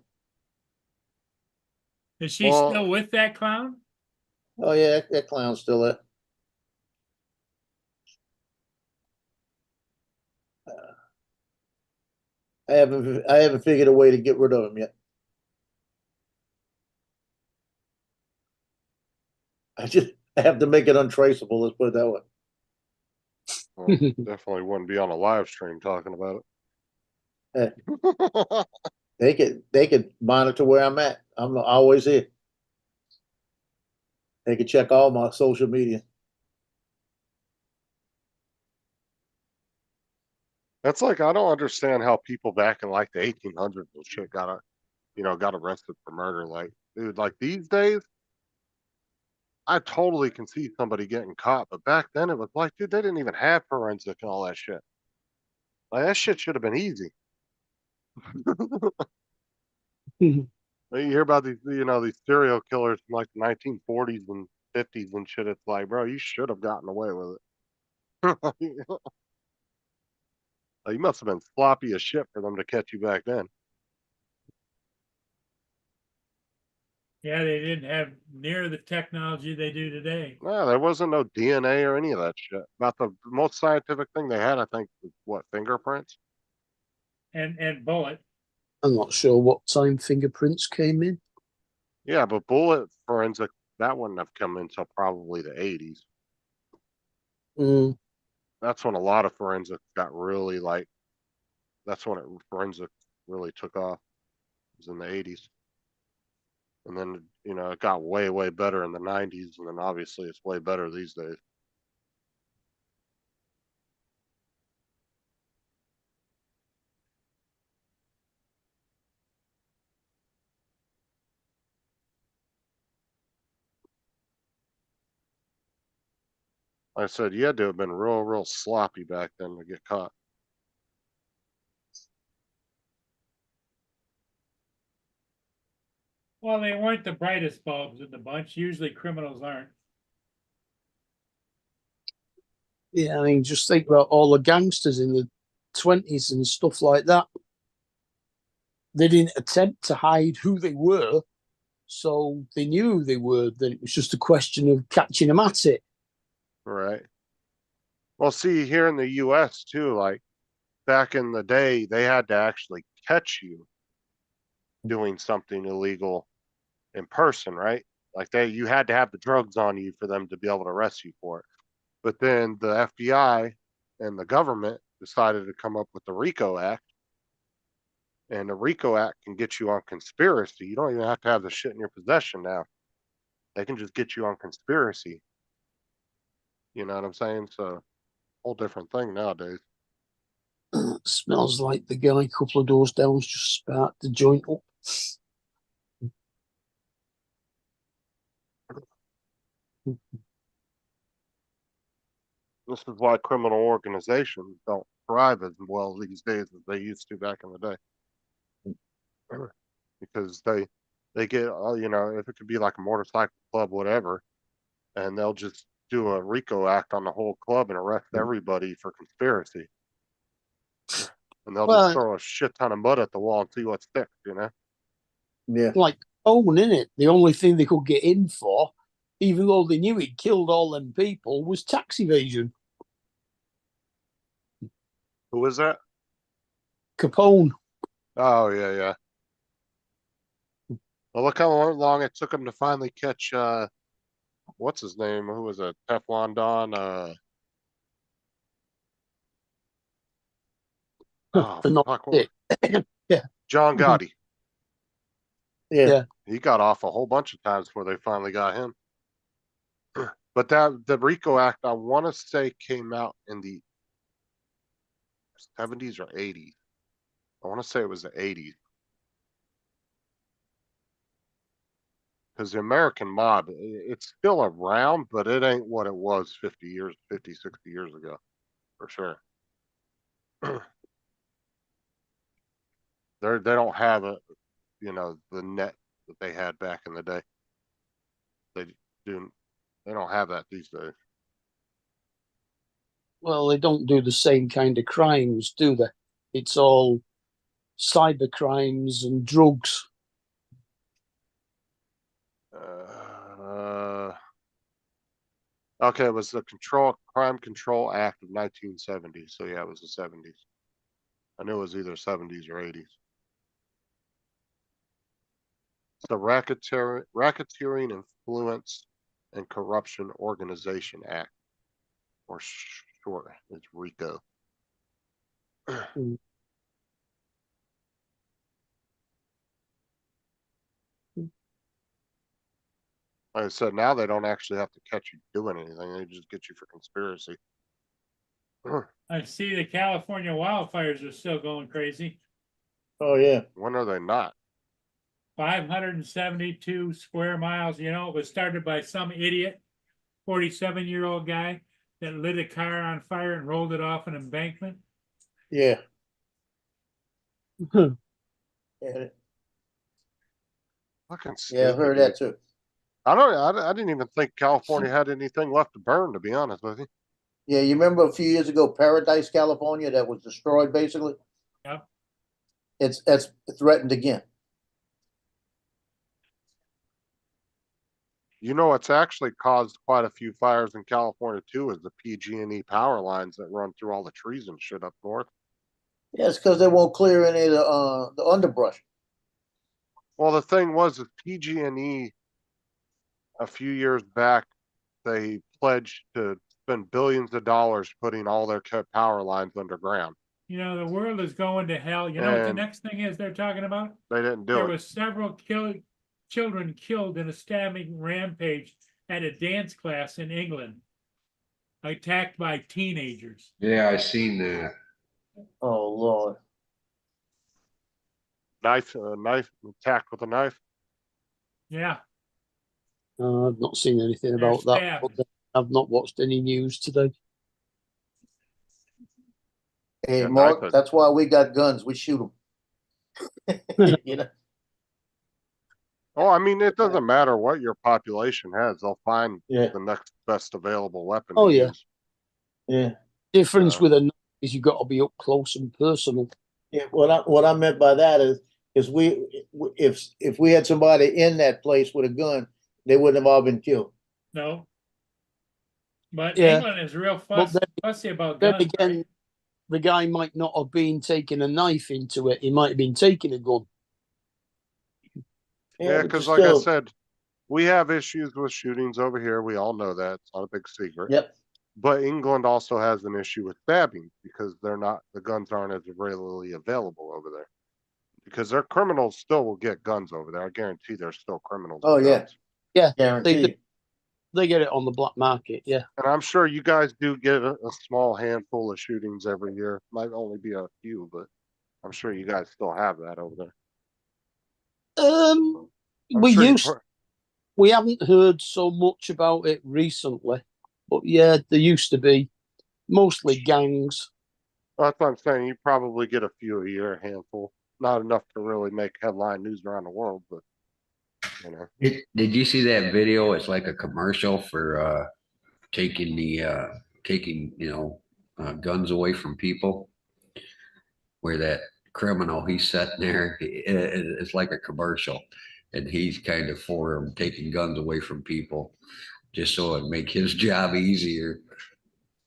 Is she Well- still with that clown? Oh yeah, that clown's still there. I haven't figured a way to get rid of him yet. I have to make it untraceable. Let's put it that way. Well, definitely wouldn't be on a live stream talking about Eh. it. They could monitor where I'm at. I'm always here. They could check all my social media. That's like, I don't understand how people back in like the 1800s and shit got arrested for murder. Like, dude, like these days, I totally can see somebody getting caught, but back then it was like, dude, they didn't even have forensic and all that shit. Like that shit should have been easy. You hear about these, these serial killers from like the 1940s and 50s and shit. It's like, bro, you should have gotten away with it. Like, you must have been sloppy as shit for them to catch you back then. Yeah, they didn't have near the technology they do today. No, there wasn't no DNA or any of that shit. About the most scientific thing they had, I think, was what, fingerprints? And bullet. I'm not sure what time fingerprints came in. Yeah, but bullet forensic, that wouldn't have come until probably the 80s. Mm. That's when a lot of forensics got really that's when forensic really took off. It was in the 80s. And then, it got way, way better in the 90s. And then obviously it's way better these days. Like I said, you had to have been real, real sloppy back then to get caught. Well, they weren't the brightest bulbs in the bunch. Usually criminals aren't. Yeah, I mean, just think about all the gangsters in the 20s and stuff like that. They didn't attempt to hide who they were, so they knew who they were. Then it was just a question of catching them at it. Right. Well, see, here in the US too, like back in the day, they had to actually catch you doing something illegal in person, right? Like you had to have the drugs on you for them to be able to arrest you for it. But then the FBI and the government decided to come up with the RICO Act. And the RICO Act can get you on conspiracy. You don't even have to have the shit in your possession now. They can just get you on conspiracy. You know what I'm saying? So, whole different thing nowadays. Smells like the guy a couple of doors down's just sparked the joint up. This is why criminal organizations don't thrive as well these days as they used to back in the day. Because they get, if it could be like a motorcycle club, whatever, and they'll just do a RICO Act on the whole club and arrest everybody for conspiracy. And they'll just throw a shit ton of mud at the wall and see what sticks, Yeah. Like Owen, innit? The only thing they could get in for, even though they knew he'd killed all them people, was tax evasion. Who was that? Capone. Oh, yeah. Well, look how long it took him to finally catch, what's his name? Who was it? Teflon Don? Oh, For not fuck, it. Yeah. John Gotti. Yeah. Yeah. He got off a whole bunch of times before they finally got him. But that, the RICO Act, I want to say came out in the 70s or 80s. I want to say it was the 80s. Because the American mob, it's still around, but it ain't what it was 50 years, 50, 60 years ago, for sure. They don't have a, you know, the net that they had back in the day. They don't have that these days. Well, they don't do the same kind of crimes, do they? It's all cyber crimes and drugs. Okay, it was the Crime Control Act of 1970. So yeah, it was the 70s. I knew it was either 70s or 80s. It's the Racketeering Influence and Corruption Organization Act, or short, it's RICO. Like I said, now they don't actually have to catch you doing anything. They just get you for conspiracy. I see the California wildfires are still going crazy. Oh, yeah. When are they not? 572 square miles. You know, it was started by some idiot, 47-year-old guy that lit a car on fire and rolled it off an embankment. Yeah. Hmm. Yeah, Fucking yeah, I've stupid, heard dude. that too. I didn't even think California had anything left to burn, to be honest with you. Yeah, you remember a few years ago, Paradise, California, that was destroyed basically? Yep. It's threatened again. You know, it's actually caused quite a few fires in California too, is the PG&E power lines that run through all the trees and shit up north. Yeah, it's because they won't clear any of the underbrush. Well, the thing was with PG&E a few years back, they pledged to spend billions of dollars putting all their power lines underground. You know, the world is going to hell. You know what the And next thing is they're talking about? they didn't do There it. was several children killed in a stabbing rampage at a dance class in England, attacked by teenagers. Yeah, I seen that. Oh, Lord. Knife attacked with a knife. Yeah, I've not seen anything They're about that. stabbed. But I've not watched any news today. Hey, Yeah, Mark, knife. that's why we got guns. We shoot them. You know? Oh, I mean, it doesn't matter what your population has. They'll find Yeah. the next best available weapon Oh, to yeah. use. Yeah. Difference with a knife is you've got to be up close and personal. Yeah, what I meant by that is if we had somebody in that place with a gun, they wouldn't have all been killed. no. But Yeah. England is real But fussy about then guns. again, right? the guy might not have been taking a knife into it. He might have been taking a gun. Yeah, but because you like I still- said, we have issues with shootings over here. We all know that. It's not a big secret. Yep. But England also has an issue with stabbing because the guns aren't as readily available over there. Because their criminals still will get guns over there. I guarantee there's still criminals. with Oh, yeah. guns. Yeah, Guaranteed. they get it on the black market. Yeah. And I'm sure you guys do get a small handful of shootings every year. Might only be a few, but I'm sure you guys still have that over there. I'm We sure you used. We haven't heard so much about it recently, but yeah, there used to be mostly gangs. That's what I'm saying. You probably get a few a year, a handful. Not enough to really make headline news around the world, but you know. Did you see that video? It's like a commercial for taking guns away from people. Where that criminal, he's sitting there. It's like a commercial, and he's kind of for him taking guns away from people, just so it'd make his job easier.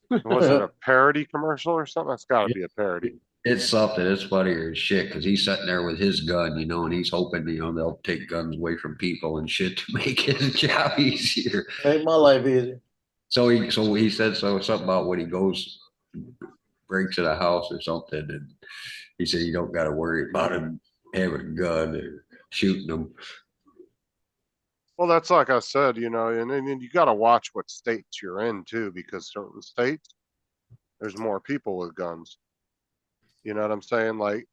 Was it a parody commercial or something? That's got to be a parody. It's something. It's funnier as shit because he's sitting there with his gun, and he's hoping, they'll take guns away from people and shit to make his job easier. Make my life easier. So he said something about when he goes breaks in a house or something, and he said you don't got to worry about him having a gun or shooting them. Well, that's like I said, you know, and then you gotta watch what states you're in too, because certain states, there's more people with guns. You know what I'm saying? Like,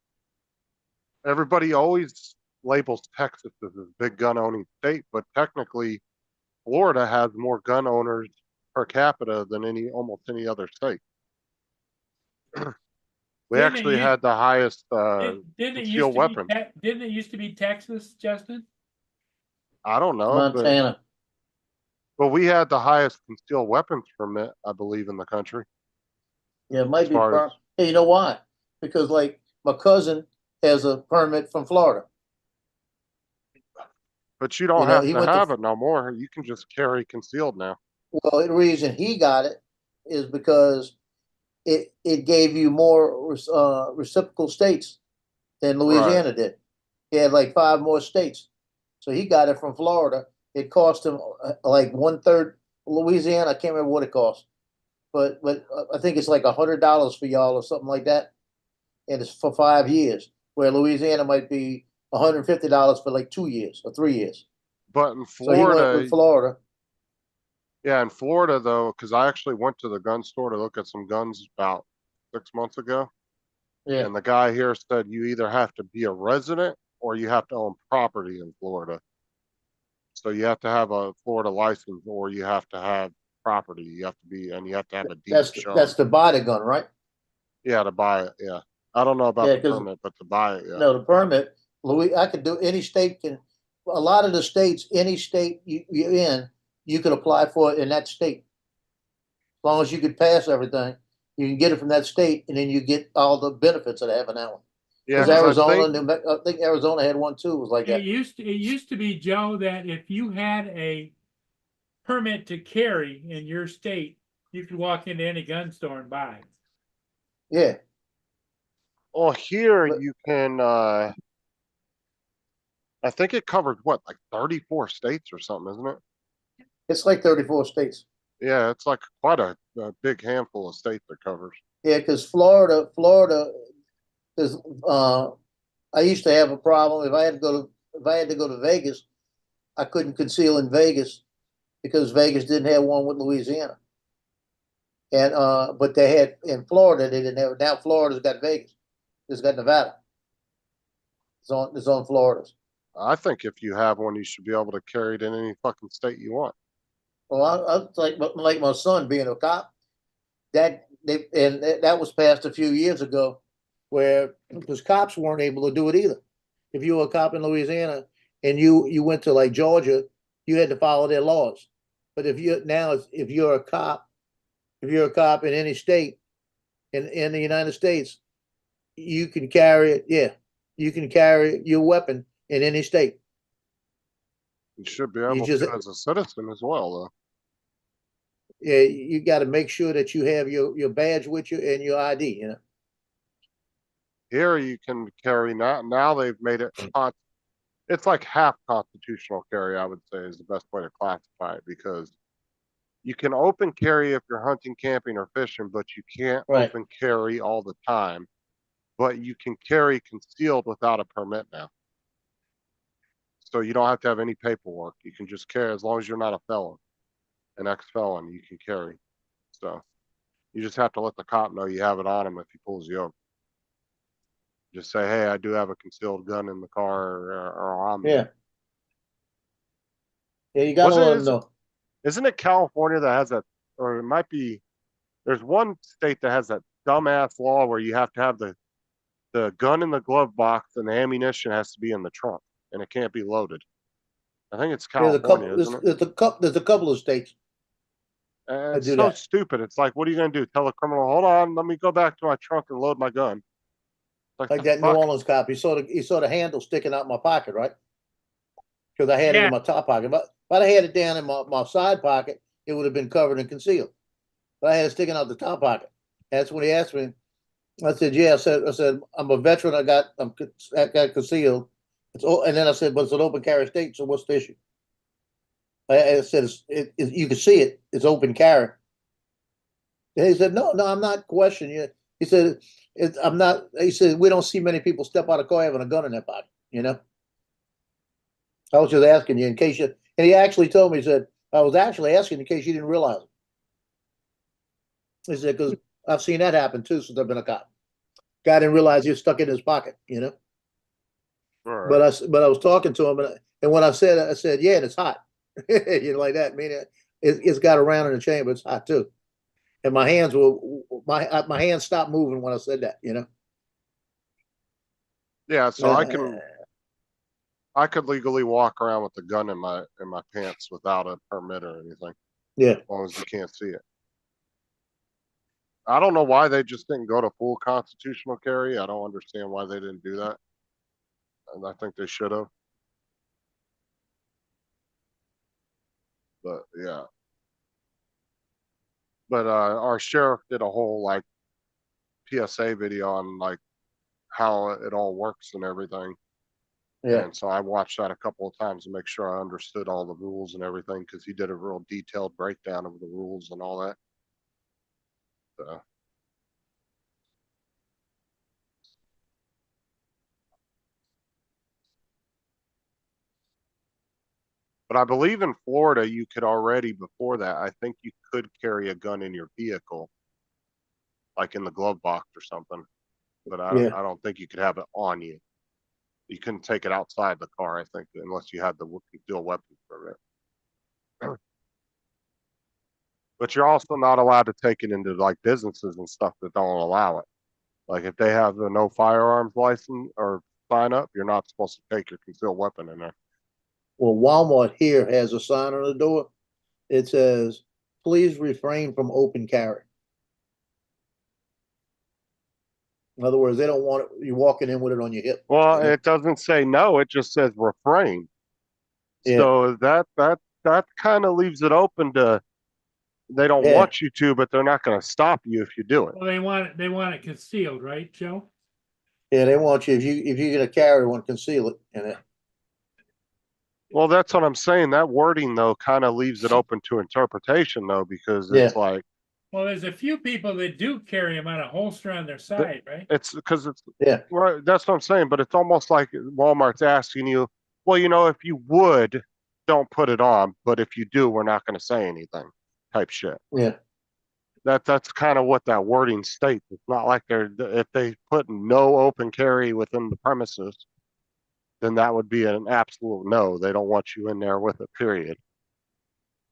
everybody always labels Texas as a big gun owning state, but technically Florida has more gun owners per capita than almost any other state. We Didn't it actually use- had the highest Didn't it used concealed to be, weapon. didn't it used to be Texas, Justin? I don't know, Montana. but we had the highest concealed weapons permit, I believe, in the country. Yeah, it might As be. far as- Hey, you know why? Because like my cousin has a permit from Florida. But you don't You know, have he to went to- have it no more. You can just carry concealed now. Well, the reason he got it is because it gave you more reciprocal states than Louisiana did. He had like 5 more states, so he got it from Florida. It cost him like 1/3 Louisiana. I can't remember what it cost, but I think it's like $100 for y'all or something like that, and it's for 5 years. Where Louisiana might be $150 for like 2 years or 3 years. But in So he went Florida, with Florida. yeah, in Florida though, because I actually went to the gun store to look at some guns about 6 months ago. Yeah, And the guy here said you either have to be a resident or you have to own property in Florida. So you have to have a Florida license or you have to have property. You have to be, and you have to have a deed shown. that's the body gun, right? Yeah, to buy it. Yeah. I don't know about Yeah, the 'cause- permit, but to buy it, yeah. No, the permit, I could do, any state can, a lot of the states, any state you're in, you can apply for it in that state. As long as you could pass everything, you can get it from that state and then you get all the benefits of having that one. Yeah, Because 'cause I Arizona, think- I think Arizona had one too, it was like It that. used to be, Joe, that if you had a permit to carry in your state, you could walk into any gun store and buy. Yeah, Well, here But- you can, I think it covers what, like 34 states or something, isn't it? it's like 34 states. Yeah, it's like quite a big handful of states it covers. Yeah, because Florida is, I used to have a problem, if I had to go to Vegas, I couldn't conceal in Vegas because Vegas didn't have one with Louisiana. And, but they had, in Florida, they didn't have it. Now Florida's got Vegas. It's got Nevada. It's on Florida's. I think if you have one, you should be able to carry it in any fucking state you want. Well, I like my son being a cop, that was passed a few years ago, where because cops weren't able to do it either. If you were a cop in Louisiana and you went to like Georgia, you had to follow their laws. But if you're a cop in any state in the United States, you can carry it. Yeah, you can carry your weapon in any state. You should be able just- to as a citizen as well, though. Yeah, you got to make sure that you have your badge with you and your ID. You know. Here you can carry now they've made it it's like half constitutional carry, I would say, is the best way to classify it, because you can open carry if you're hunting, camping, or fishing, but you can't Right. open carry all the time. But you can carry concealed without a permit now. So you don't have to have any paperwork. You can just carry as long as you're not a felon, an ex-felon, you can carry. So you just have to let the cop know you have it on him if he pulls you over. Just say, hey, I do have a concealed gun in the car or on me. Yeah. Yeah, you got to Wasn't let it- them know. Isn't it California that has that, or it might be, there's one state that has that dumbass law where you have to have the gun in the glove box and the ammunition has to be in the trunk and it can't be loaded. I think it's California, isn't it? There's a couple of states. And it's do so that. stupid. It's like, what are you gonna do? Tell a criminal, hold on, let me go back to my trunk and load my gun. Like the that New fuck? Orleans cop, he saw the handle sticking out my pocket, right? Because I had it Yeah. in my top pocket. But if I had it down in my side pocket, it would have been covered and concealed. But I had it sticking out the top pocket. That's when he asked me. I said, "Yeah." I said, "I'm a veteran. I got concealed." And then I said, "But it's an open carry state. So what's the issue?" I said, "You can see it. It's open carry." And he said, "No, I'm not questioning you." He said, "I'm not." He said, "We don't see many people step out of the car having a gun in their pocket." You know. I was just asking you in case And he actually told me, he said, I was actually asking in case you didn't realize it. He said, because I've seen that happen too since I've been a cop. Guy didn't realize he was stuck in his pocket, you know? All But right. but I was talking to him, and when I said, yeah, and it's hot. You know, like that. I mean, it's got around in the chamber. It's hot too. And my hands my hands stopped moving when I said that, you know? Yeah, so Uh, I could legally walk around with a gun in my pants without a permit or anything, Yeah. as long as you can't see it. I don't know why they just didn't go to full constitutional carry. I don't understand why they didn't do that. And I think they should have. But yeah. But our sheriff did a whole like PSA video on like how it all works and everything. Yeah. And so I watched that a couple of times to make sure I understood all the rules and everything because he did a real detailed breakdown of the rules and all that. So. But I believe in Florida, you could already before that, I think you could carry a gun in your vehicle, like in the glove box or something. But Yeah. I don't think you could have it on you. You couldn't take it outside the car, I think, unless you had the concealed weapon permit. But you're also not allowed to take it into like businesses and stuff that don't allow it. Like if they have the no firearms license or sign up, you're not supposed to take your concealed weapon in there. Well, Walmart here has a sign on the door. It says, please refrain from open carry. In other words, they don't want it, you walking in with it on your hip. Well, you know? it doesn't say no, it just says refrain. Yeah. So that kind of leaves it open to they don't Yeah. want you to, but they're not going to stop you if you do it. Well, they want it concealed, right, Joe? Yeah, they want you if you're gonna carry one, conceal it in it. Well, that's what I'm saying. That wording though kind of leaves it open to interpretation though, because it's Yeah. like Well, there's a few people that do carry them on a holster on their side, right? it's because it's Yeah. right. That's what I'm saying. But it's almost like Walmart's asking you, well, you know, if you would, don't put it on, but if you do, we're not going to say anything. Type shit. Yeah. That's kind of what that wording states. It's not like if they put no open carry within the premises, then that would be an absolute no. They don't want you in there with it, period.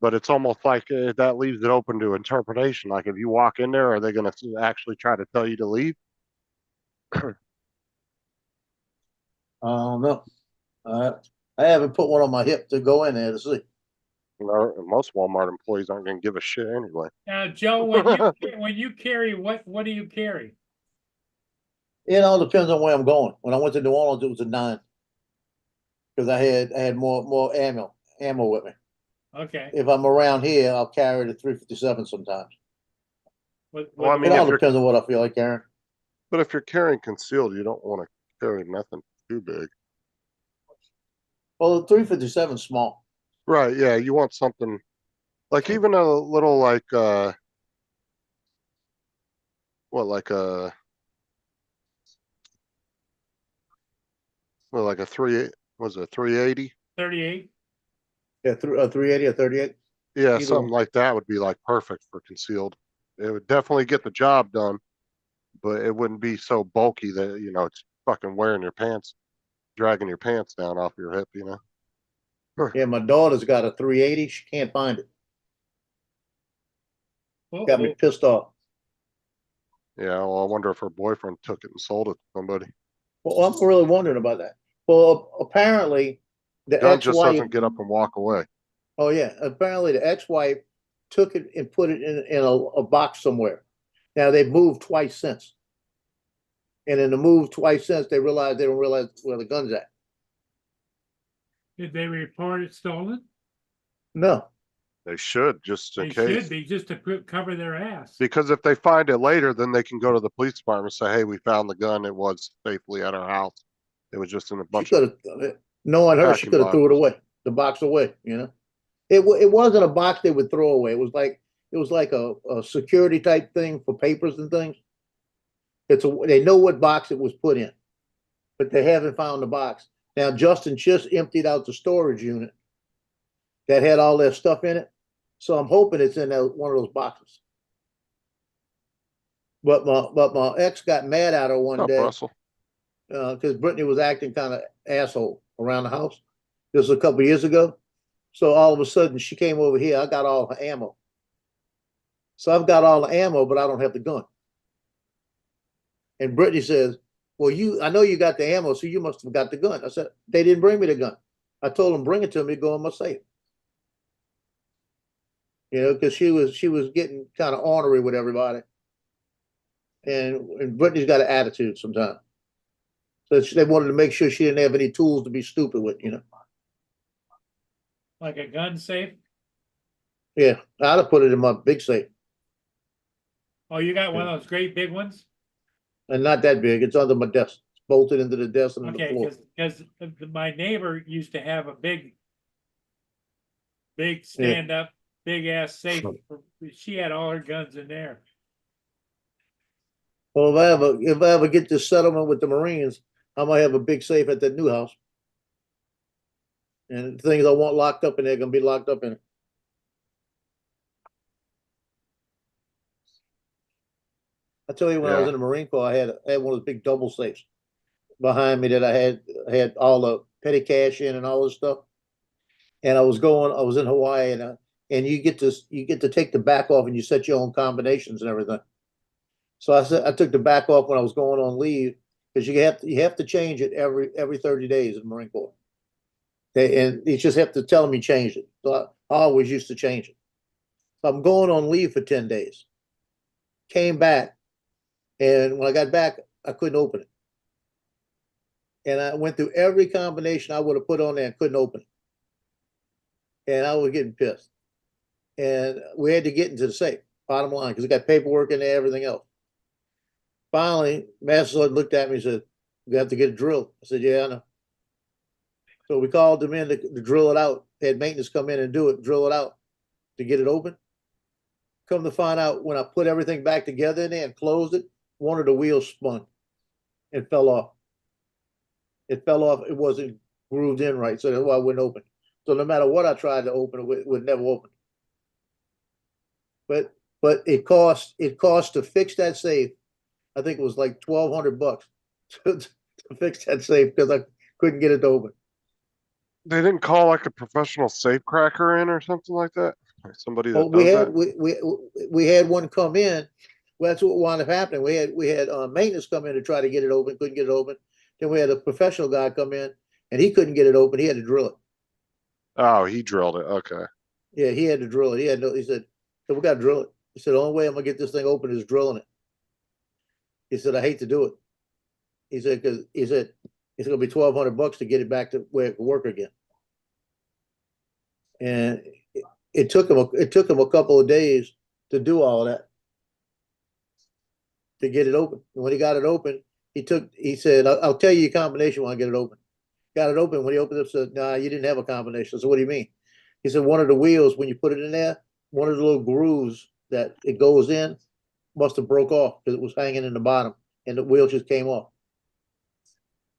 But it's almost like that leaves it open to interpretation. Like if you walk in there, are they going to actually try to tell you to leave? I don't know. I haven't put one on my hip to go in there to see. You know, most Walmart employees aren't going to give a shit anyway. Now, Joe, when you carry, what do you carry? It all depends on where I'm going. When I went to New Orleans, it was a 9 because I had more ammo with me. Okay. If I'm around here, I'll carry the 357 sometimes. Well, I mean, It all depends on what I feel like carrying. but if you're carrying concealed, you don't want to carry nothing too big. Well, the 357 is small. Right, yeah, you want something like even a little like like a 380? 38. Yeah, 380 or 38. Yeah, Either something one. like that would be like perfect for concealed. It would definitely get the job done, but it wouldn't be so bulky that, you know, it's fucking wearing your pants, dragging your pants down off your hip, you know? Yeah, my daughter's got a 380. She can't find it. Got me pissed off. Yeah, well, I wonder if her boyfriend took it and sold it to somebody. Well, I'm really wondering about that. Well, apparently the Gun just ex-wife. doesn't get up and walk away. Oh yeah, apparently the ex-wife took it and put it in a box somewhere. Now they've moved twice since, and in the move twice since, they don't realize where the gun's at. Did they report it stolen? No. They should, just in They case. should be, just to cover their ass. Because if they find it later, then they can go to the police department and say, hey, we found the gun. It was safely at our house. It was just in a She bunch could of have, knowing her, she packing could have threw it boxes. away, the box away. You know, it wasn't a box they would throw away. It was like a security type thing for papers and things. They know what box it was put in, but they haven't found the box. Now Justin just emptied out the storage unit, that had all that stuff in it. So I'm hoping it's in one of those boxes. But my ex got mad at her one Up, day Russell. because Brittany was acting kind of asshole around the house. This was a couple years ago. So all of a sudden she came over here. I got all her ammo. So I've got all the ammo, but I don't have the gun. And Brittany says, well, I know you got the ammo, so you must have got the gun. I said, they didn't bring me the gun. I told them, bring it to me, go in my safe. You know, because she was getting kind of ornery with everybody. And Brittany's got an attitude sometimes. So they wanted to make sure she didn't have any tools to be stupid with, you know. Like a gun safe? Yeah, I'd have put it in my big safe. Oh, you got one of those great big ones? And not that big. It's under my desk. It's bolted into the desk and on the Okay, floor. because my neighbor used to have a big stand-up, big-ass safe. She had all her guns in there. Well, if I ever get this settlement with the Marines, I might have a big safe at that new house. And things I want locked up in there are gonna be locked up in it. I tell you, when I was Yeah. in the Marine Corps, I had one of those big double safes behind me that I had all the petty cash in and all this stuff. And I was in Hawaii, and you get to take the back off and you set your own combinations and everything. So I took the back off when I was going on leave because you have to change it every 30 days in the Marine Corps. And you just have to tell them you changed it. So I always used to change it. So I'm going on leave for 10 days. Came back, and when I got back, I couldn't open it. And I went through every combination I would have put on there and couldn't open it. And I was getting pissed. And we had to get into the safe, bottom line, because it got paperwork in there, everything else. Finally, Master Sergeant looked at me and said, "We have to get it drilled." I said, "Yeah, I know." So we called them in to drill it out. They had maintenance come in and drill it out to get it open. Come to find out, when I put everything back together in there and closed it, one of the wheels spun and fell off. It fell off. It wasn't grooved in right, so that's why it wouldn't open. So no matter what I tried to open, it would never open. But it cost to fix that safe. I think it was like $1,200 to fix that safe because I couldn't get it to open. They didn't call like a professional safe cracker in or something like that? Like somebody that Well, does that? we had one come in. Well, that's what wound up happening. We had maintenance come in to try to get it open, couldn't get it open. Then we had a professional guy come in, and he couldn't get it open. He had to drill it. Oh, he drilled it. Okay. Yeah, he had to drill it. He said, "So we got to drill it." He said, "The only way I'm gonna get this thing open is drilling it." He said, "I hate to do it." He said, "Because it's gonna be $1,200 to get it back to where it can work again." And it took him a couple of days to do all that, to get it open. And when he got it open, he said, I'll tell you your combination when I get it open. Got it open. When he opened it up, said, "Nah, you didn't have a combination." So what do you mean? He said, one of the wheels, when you put it in there, one of the little grooves that it goes in must have broke off because it was hanging in the bottom and the wheel just came off.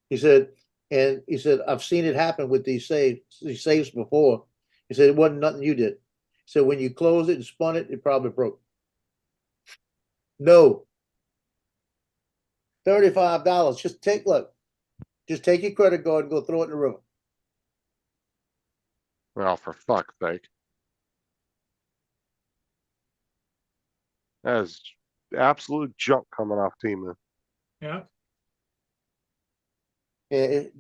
He said, I've seen it happen with these safes before. He said, it wasn't nothing you did. He said, when you closed it and spun it, it probably broke. No. $35. Just take your credit card and go throw it in the river. Well, for fuck's sake. That is absolute junk coming off Temu. Yeah, And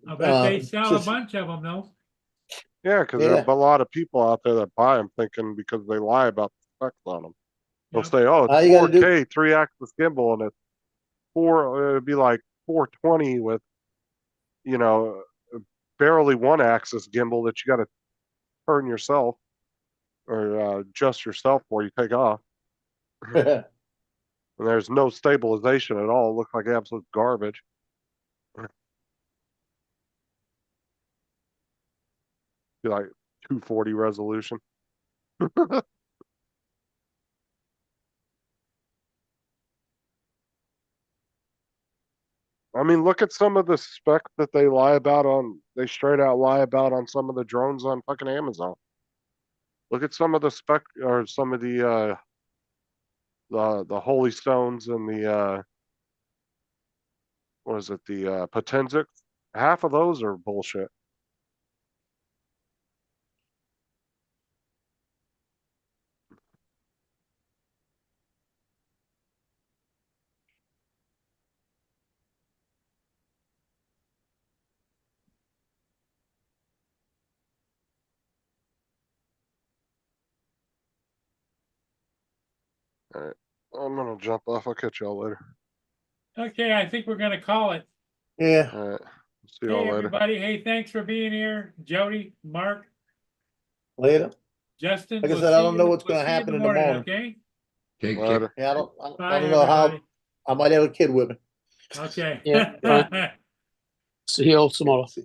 I bet they sell a just- bunch of them though. Yeah, because there Yeah. are a lot of people out there that buy them thinking because they lie about the specs on them. They'll Yep. say, "Oh, All it's you gotta do- 4K 3-axis gimbal," and it'd be like 420 with, you know, barely 1-axis gimbal that you got to turn yourself or adjust yourself before you take off. And there's no stabilization at all. It looks like absolute garbage. Be like 240 resolution. I mean, look at some of the specs that they lie about on they straight out lie about on some of the drones on fucking Amazon. Look at some of the spec or some of the Holy Stones and the what is it, the Potenzic? Half of those are bullshit. All right, I'm gonna jump off. I'll catch y'all later. Okay, I think we're gonna call it. Yeah, All right, see Hey, y'all later. everybody. Hey, thanks for being here. Jody, Mark, later. Justin. Like I we'll said, I see don't you- know what's we'll gonna see you happen in the morning. Okay. Take care. Later. Yeah, I Bye, don't know how, everybody. I might have a kid with me. Okay. Yeah, right. See you all tomorrow.